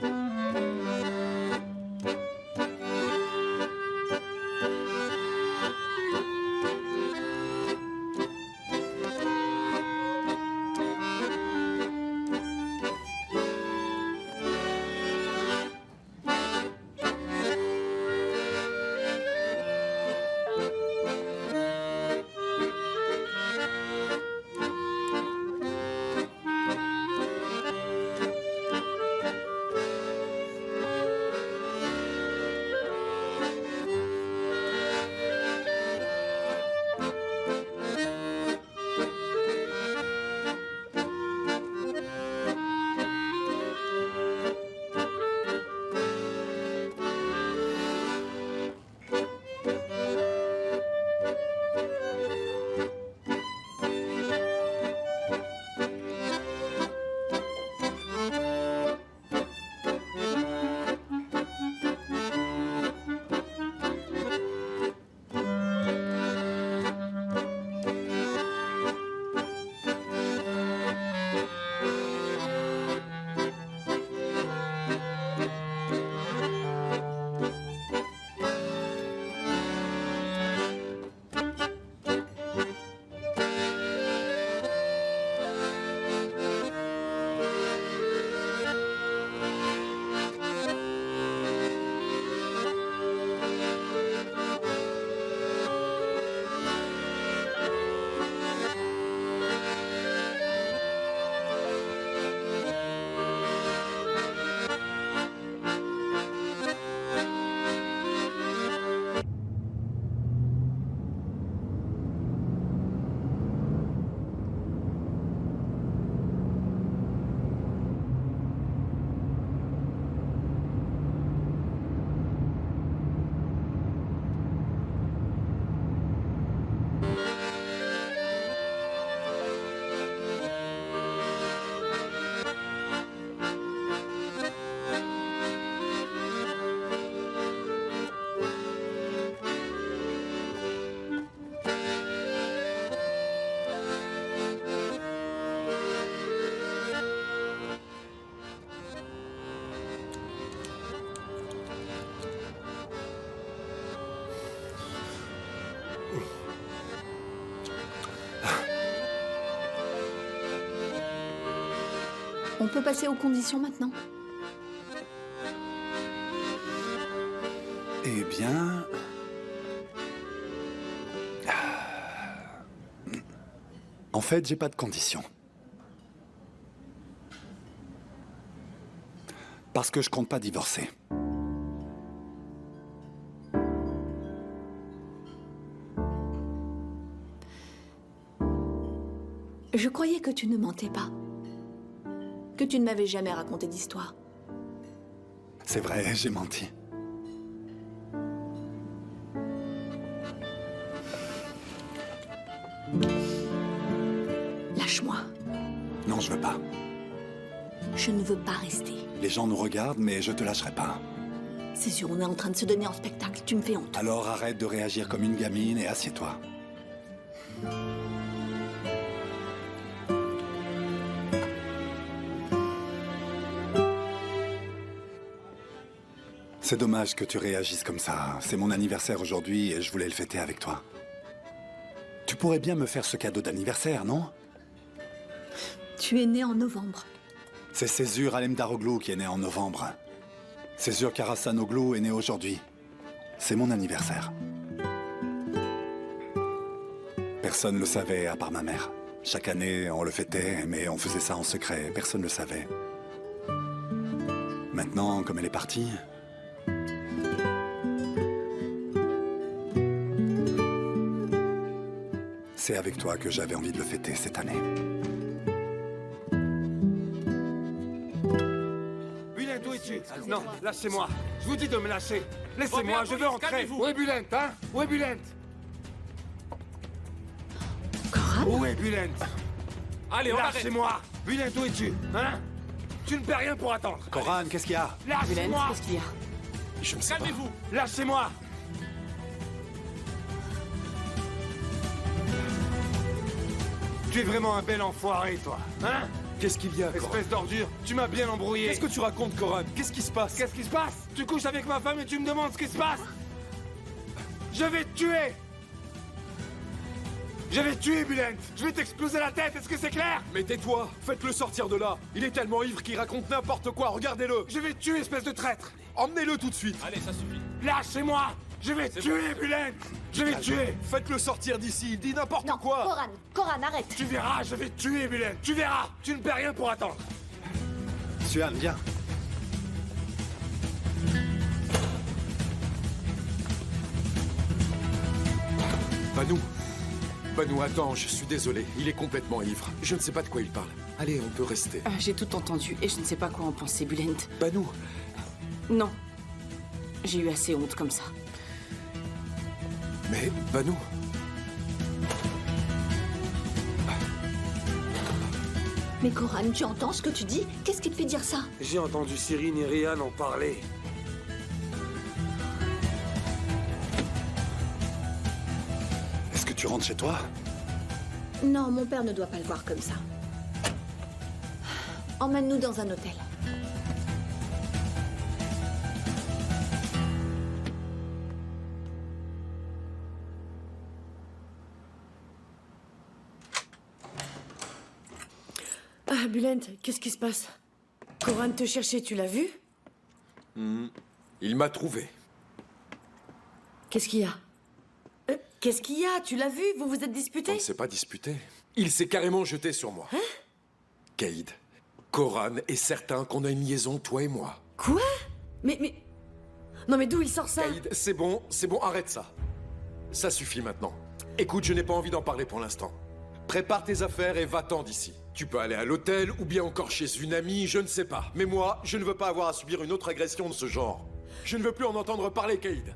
On peut passer aux conditions maintenant? Eh bien... En fait, j'ai pas de conditions. Parce que je compte pas divorcer. Je croyais que tu ne mentais pas. Que tu ne m'avais jamais raconté d'histoire. C'est vrai, j'ai menti. Lâche-moi. Non, je veux pas. Je ne veux pas rester. Les gens nous regardent, mais je te lâcherai pas. C'est sûr, on est en train de se donner en spectacle. Tu me fais honte. Alors arrête de réagir comme une gamine et assieds-toi. C'est dommage que tu réagisses comme ça. C'est mon anniversaire aujourd'hui et je voulais le fêter avec toi. Tu pourrais bien me faire ce cadeau d'anniversaire, non? Tu es né en novembre. C'est Césure Alemdaroglu qui est né en novembre. Césure Karasanoglu est né aujourd'hui. C'est mon anniversaire. Personne ne le savait à part ma mère. Chaque année, on le fêtait, mais on faisait ça en secret. Personne ne le savait. Maintenant, comme elle est partie... C'est avec toi que j'avais envie de le fêter cette année. Bulent, où es-tu? Non, lâchez-moi. Je vous dis de me lâcher. Laissez-moi, je veux rentrer. Où est Bulent, hein? Où est Bulent? Où est Bulent? Allez, lâchez-moi. Bulent, où es-tu? Hein? Tu ne perds rien pour attendre. Coran, qu'est-ce qu'il y a? Lâchez-moi. Qu'est-ce qu'il y a? Je ne sais pas. Calmez-vous. Lâchez-moi. Tu es vraiment un bel enfoiré, toi. Hein? Qu'est-ce qu'il y a, Koran? Espèce d'ordure, tu m'as bien embrouillé. Qu'est-ce que tu racontes, Koran? Qu'est-ce qui se passe? Qu'est-ce qui se passe? Tu couches avec ma femme et tu me demandes ce qui se passe? Je vais te tuer! Je vais te tuer, Bülent! Je vais t'exploser la tête, est-ce que c'est clair? Mais tais-toi! Faites-le sortir de là! Il est tellement ivre qu'il raconte n'importe quoi, regardez-le! Je vais te tuer, espèce de traître! Emmenez-le tout de suite! Allez, ça suffit! Lâchez-moi! Je vais te tuer, Bülent! Je vais te tuer! Faites-le sortir d'ici, il dit n'importe quoi! Koran, arrête! Tu verras, je vais te tuer, Bülent! Tu verras! Tu ne perds rien pour attendre! Suan, viens. Banu, attends, je suis désolé. Il est complètement ivre. Je ne sais pas de quoi il parle. Allez, on peut rester. J'ai tout entendu et je ne sais pas quoi en penser, Bülent. Banu! Non. J'ai eu assez honte comme ça. Mais, Banu... Mais Koran, tu entends ce que tu dis? Qu'est-ce qui te fait dire ça? J'ai entendu Cyrine et Ryan en parler. Est-ce que tu rentres chez toi? Non, mon père ne doit pas le voir comme ça. Emmène-nous dans un hôtel. Ah, Bülent, qu'est-ce qui se passe? Koran te cherchait, tu l'as vu? Il m'a trouvé. Qu'est-ce qu'il y a? Qu'est-ce qu'il y a? Tu l'as vu? Vous vous êtes disputés? On ne s'est pas disputé. Il s'est carrément jeté sur moi. Hein? Caïd, Koran est certain qu'on a une liaison, toi et moi. Quoi? Mais... Non mais d'où il sort ça? Caïd, c'est bon, arrête ça. Ça suffit maintenant. Écoute, je n'ai pas envie d'en parler pour l'instant. Prépare tes affaires et va-t'en d'ici. Tu peux aller à l'hôtel ou bien encore chez une amie, je ne sais pas. Mais moi, je ne veux pas avoir à subir une autre agression de ce genre. Je ne veux plus en entendre parler, Caïd.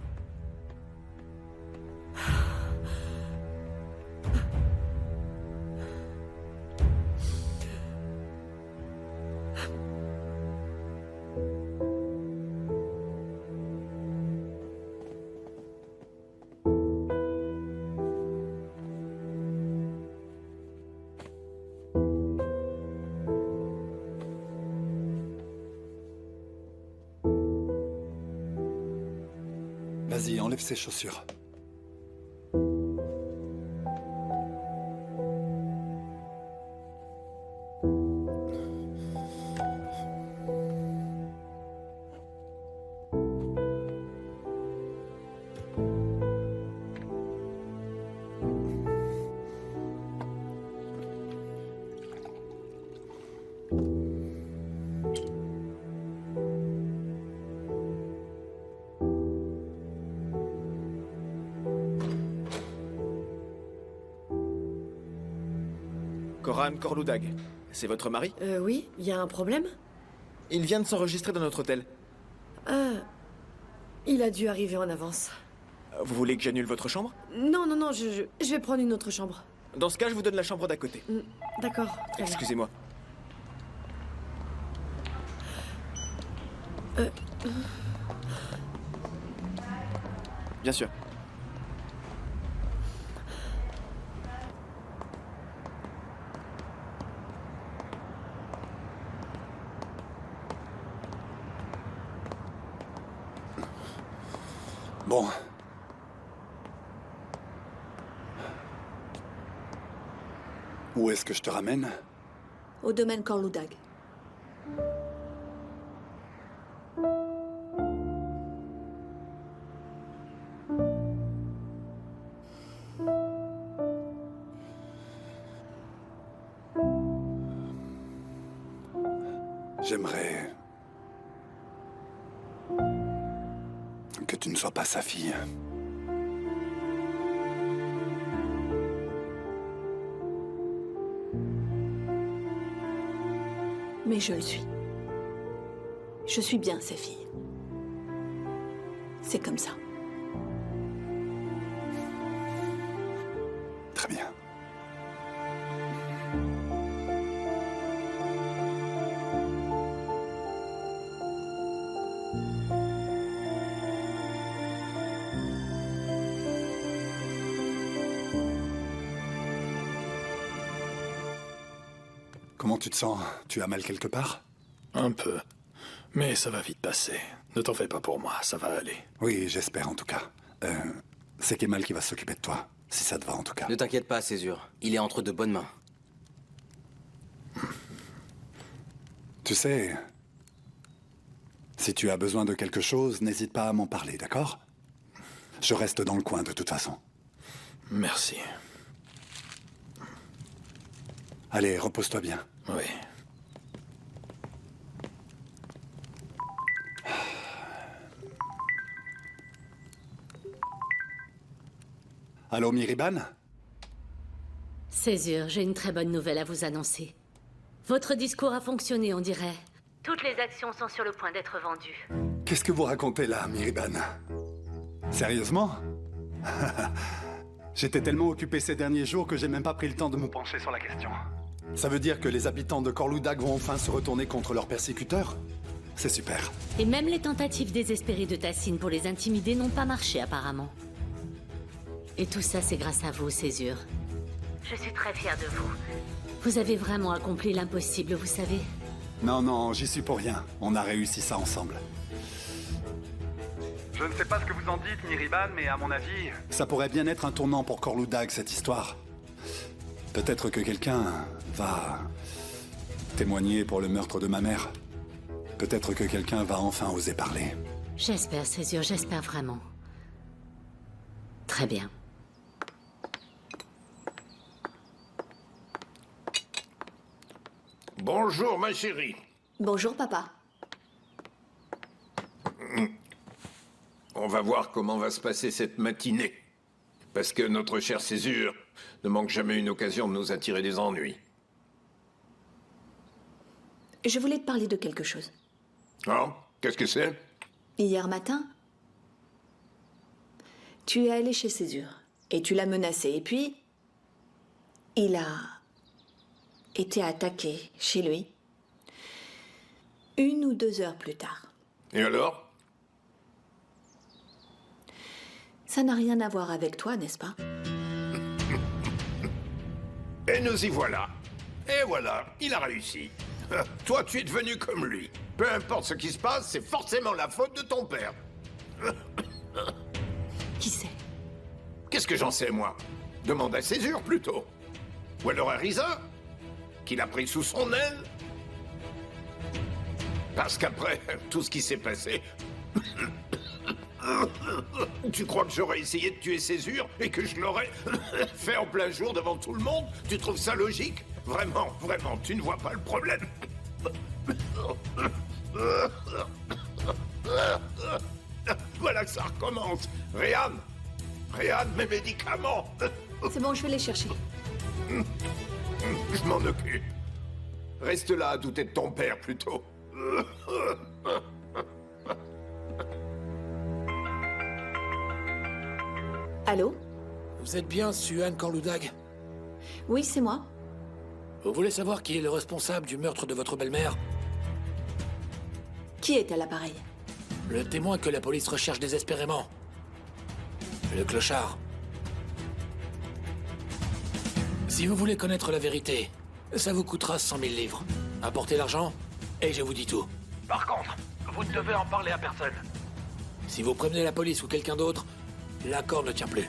Vas-y, enlève ses chaussures. Koran Korloudag, c'est votre mari? Oui, il y a un problème? Il vient de s'enregistrer dans notre hôtel. Ah, il a dû arriver en avance. Vous voulez que j'annule votre chambre? Non, je vais prendre une autre chambre. Dans ce cas, je vous donne la chambre d'à côté. D'accord, très bien. Excusez-moi. Bien sûr. Bon. Où est-ce que je te ramène? Au domaine Korloudag. J'aimerais que tu ne sois pas sa fille. Mais je le suis. Je suis bien sa fille. C'est comme ça. Très bien. Comment tu te sens? Tu as mal quelque part? Un peu. Mais ça va vite passer. Ne t'en fais pas pour moi, ça va aller. Oui, j'espère en tout cas. C'est Kemal qui va s'occuper de toi, si ça te va en tout cas. Ne t'inquiète pas, Césure. Il est entre de bonnes mains. Tu sais, si tu as besoin de quelque chose, n'hésite pas à m'en parler, d'accord? Je reste dans le coin de toute façon. Merci. Allez, repose-toi bien. Oui. Allô, Miriban? Césure, j'ai une très bonne nouvelle à vous annoncer. Votre discours a fonctionné, on dirait. Toutes les actions sont sur le point d'être vendues. Qu'est-ce que vous racontez là, Miriban? Sérieusement? J'étais tellement occupé ces derniers jours que j'ai même pas pris le temps de me pencher sur la question. Ça veut dire que les habitants de Corloudag vont enfin se retourner contre leurs persécuteurs? C'est super. Et même les tentatives désespérées de Tassine pour les intimider n'ont pas marché apparemment. Et tout ça, c'est grâce à vous, Césure. Je suis très fière de vous. Vous avez vraiment accompli l'impossible, vous savez. Non, non, j'y suis pour rien. On a réussi ça ensemble. Je ne sais pas ce que vous en dites, Miriban, mais à mon avis... Ça pourrait bien être un tournant pour Corloudag, cette histoire. Peut-être que quelqu'un va témoigner pour le meurtre de ma mère. Peut-être que quelqu'un va enfin oser parler. J'espère, Césure, j'espère vraiment. Très bien. Bonjour, ma chérie. Bonjour, papa. On va voir comment va se passer cette matinée. Parce que notre chère Césure ne manque jamais une occasion de nous attirer des ennuis. Je voulais te parler de quelque chose. Oh, qu'est-ce que c'est? Hier matin, tu es allé chez Césure et tu l'as menacé. Et puis, il a été attaqué chez lui 1 ou 2 heures plus tard. Et alors? Ça n'a rien à voir avec toi, n'est-ce pas? Et nous y voilà. Et voilà, il a réussi. Toi, tu es devenu comme lui. Peu importe ce qui se passe, c'est forcément la faute de ton père. Qui c'est? Qu'est-ce que j'en sais, moi? Demande à Césure, plutôt. Ou alors à Risa, qu'il a pris sous son aile. Parce qu'après tout ce qui s'est passé... Tu crois que j'aurais essayé de tuer Césure et que je l'aurais fait en plein jour devant tout le monde? Tu trouves ça logique? Vraiment, vraiment, tu ne vois pas le problème? Voilà que ça recommence. Réan, mes médicaments. C'est bon, je vais les chercher. Je m'en occupe. Reste là à douter de ton père, plutôt. Allô? Vous êtes bien Suhan Corloudag? Oui, c'est moi. Vous voulez savoir qui est le responsable du meurtre de votre belle-mère? Qui est à l'appareil? Le témoin que la police recherche désespérément. Le clochard. Si vous voulez connaître la vérité, ça vous coûtera 100 000 livres. Apportez l'argent, et je vous dis tout. Par contre, vous ne devez en parler à personne. Si vous prévenez la police ou quelqu'un d'autre, l'accord ne tient plus.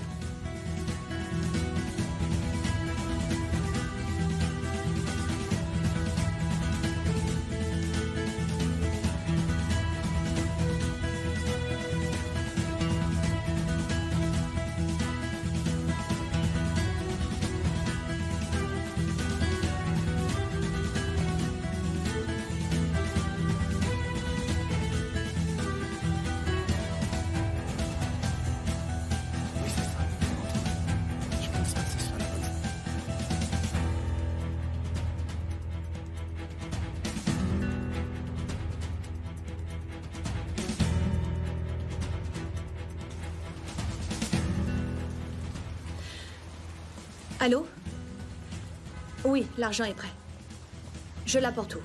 Allô? Oui, l'argent est prêt. Je l'apporte où?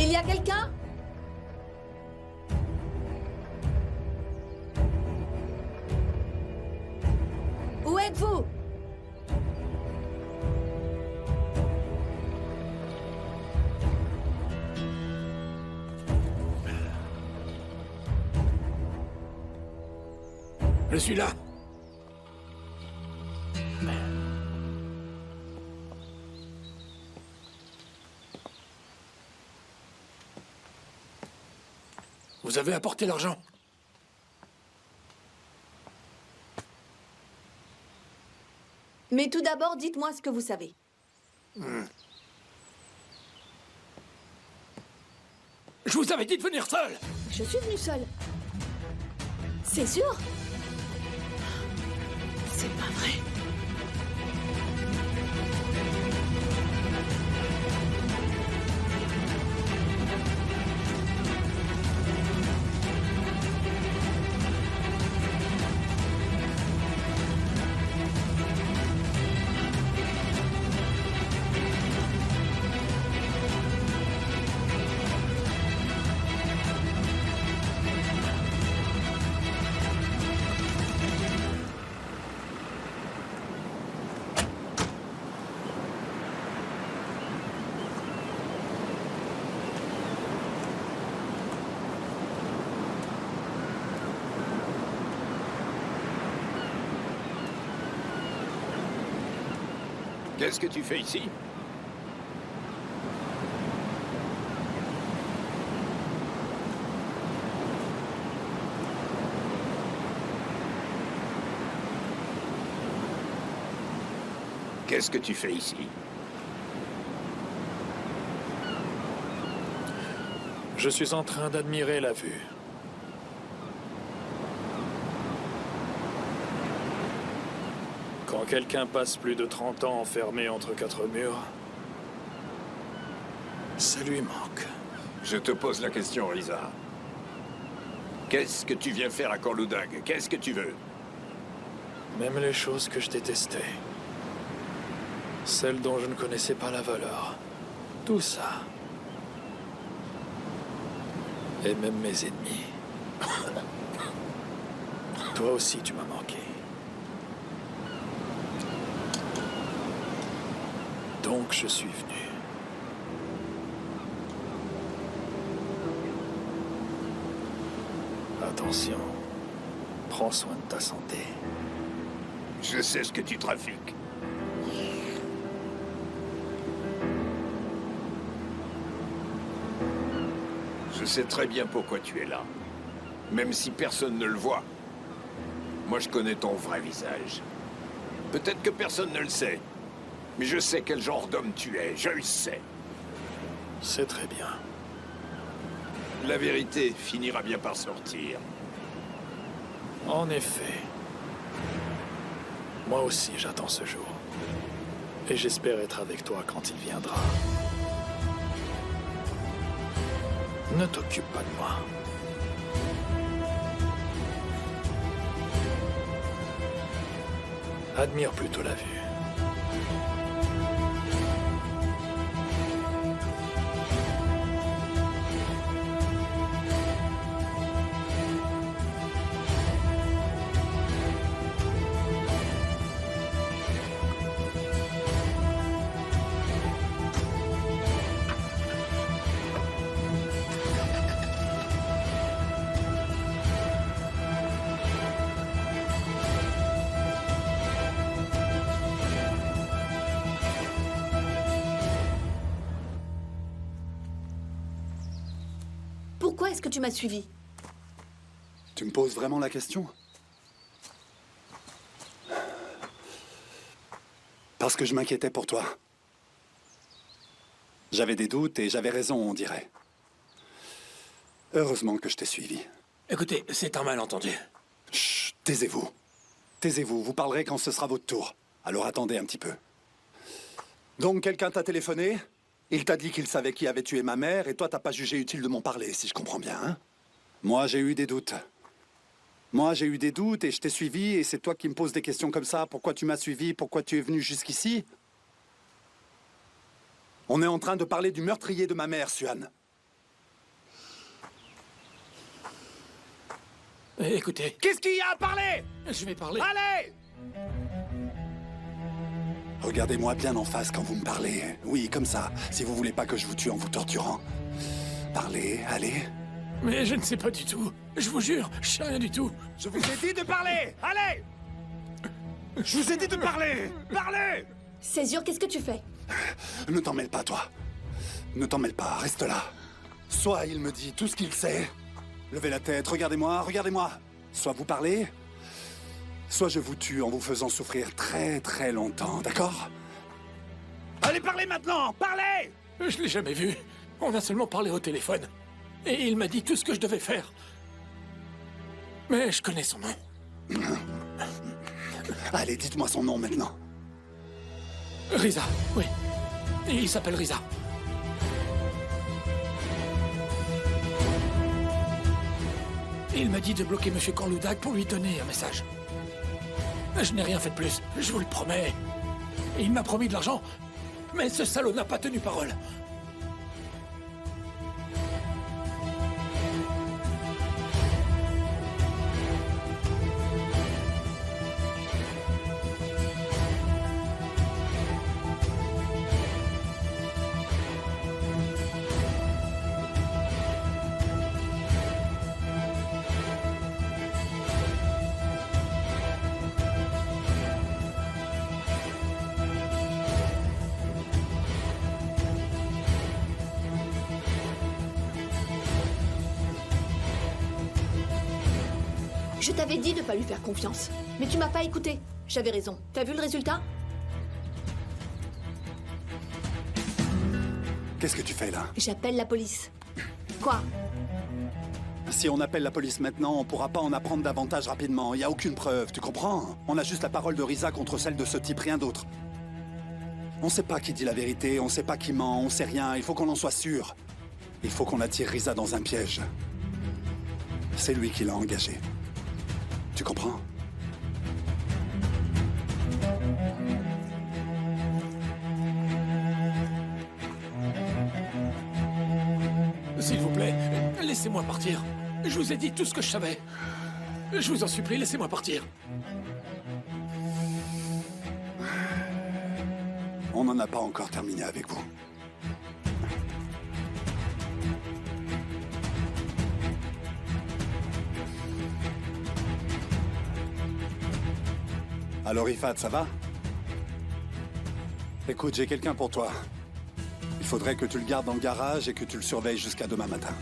Il y a quelqu'un? Où êtes-vous? Je suis là. Vous avez apporté l'argent? Mais tout d'abord, dites-moi ce que vous savez. Je vous avais dit de venir seul! Je suis venue seule. C'est sûr? C'est pas vrai. Qu'est-ce que tu fais ici? Qu'est-ce que tu fais ici? Je suis en train d'admirer la vue. Quand quelqu'un passe plus de 30 ans enfermé entre quatre murs, ça lui manque. Je te pose la question, Risa. Qu'est-ce que tu viens faire à Corloudag? Qu'est-ce que tu veux? Même les choses que je détestais. Celles dont je ne connaissais pas la valeur. Tout ça. Et même mes ennemis. Toi aussi, tu m'as manqué. Donc, je suis venu. Attention. Prends soin de ta santé. Je sais ce que tu trafiques. Je sais très bien pourquoi tu es là. Même si personne ne le voit. Moi, je connais ton vrai visage. Peut-être que personne ne le sait. Mais je sais quel genre d'homme tu es. Je le sais. C'est très bien. La vérité finira bien par sortir. En effet. Moi aussi, j'attends ce jour. Et j'espère être avec toi quand il viendra. Ne t'occupe pas de moi. Admire plutôt la vue. Pourquoi est-ce que tu m'as suivi? Tu me poses vraiment la question? Parce que je m'inquiétais pour toi. J'avais des doutes et j'avais raison, on dirait. Heureusement que je t'ai suivi. Écoutez, c'est un malentendu. Chut, taisez-vous. Taisez-vous, vous parlerez quand ce sera votre tour. Alors attendez un petit peu. Donc quelqu'un t'a téléphoné? Il t'a dit qu'il savait qui avait tué ma mère et toi t'as pas jugé utile de m'en parler, si je comprends bien, hein? Moi j'ai eu des doutes. Moi j'ai eu des doutes et je t'ai suivi et c'est toi qui me poses des questions comme ça. Pourquoi tu m'as suivi? Pourquoi tu es venu jusqu'ici? On est en train de parler du meurtrier de ma mère, Suan. Écoutez. Qu'est-ce qu'il y a à parler? Je vais parler. Allez! Regardez-moi bien en face quand vous me parlez. Oui, comme ça, si vous voulez pas que je vous tue en vous torturant. Parlez, allez. Mais je ne sais pas du tout. Je vous jure, je sais rien du tout. Je vous ai dit de parler! Allez! Je vous ai dit de parler! Parlez! Césure, qu'est-ce que tu fais? Ne t'en mêle pas, toi. Ne t'en mêle pas, reste là. Soit il me dit tout ce qu'il sait. Levez la tête, regardez-moi, regardez-moi. Soit vous parlez, soit je vous tue en vous faisant souffrir très très longtemps, d'accord? Allez, parlez maintenant! Parlez! Je l'ai jamais vu. On a seulement parlé au téléphone. Et il m'a dit tout ce que je devais faire. Mais je connais son nom. Allez, dites-moi son nom maintenant. Riza, oui. Il s'appelle Riza. Il m'a dit de bloquer Monsieur Corloudag pour lui donner un message. Je n'ai rien fait de plus, je vous le promets. Il m'a promis de l'argent, mais ce salaud n'a pas tenu parole. Je t'avais dit de pas lui faire confiance. Mais tu m'as pas écouté. J'avais raison. T'as vu le résultat? Qu'est-ce que tu fais là? J'appelle la police. Quoi? Si on appelle la police maintenant, on pourra pas en apprendre davantage rapidement. Il y a aucune preuve, tu comprends? On a juste la parole de Riza contre celle de ce type, rien d'autre. On sait pas qui dit la vérité, on sait pas qui ment, on sait rien. Il faut qu'on en soit sûr. Il faut qu'on attire Riza dans un piège. C'est lui qui l'a engagé. Tu comprends? S'il vous plaît, laissez-moi partir. Je vous ai dit tout ce que je savais. Je vous en supplie, laissez-moi partir. On n'en a pas encore terminé avec vous. Alors Ifat, ça va? Écoute, j'ai quelqu'un pour toi. Il faudrait que tu le gardes dans le garage et que tu le surveilles jusqu'à demain matin.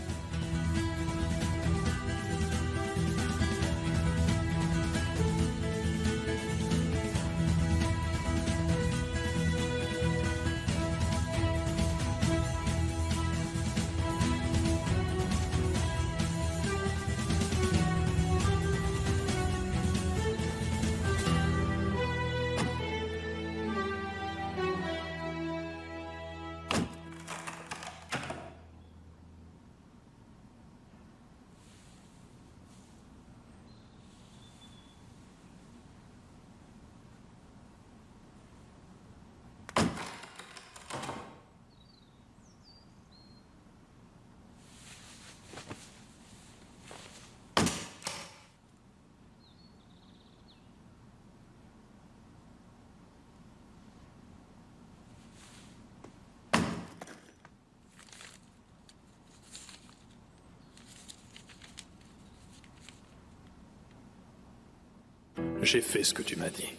J'ai fait ce que tu m'as dit.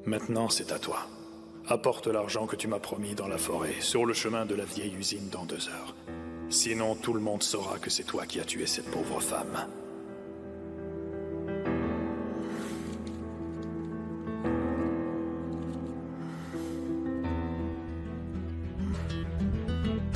Maintenant, c'est à toi. Apporte l'argent que tu m'as promis dans la forêt, sur le chemin de la vieille usine dans 2 heures. Sinon, tout le monde saura que c'est toi qui as tué cette pauvre femme.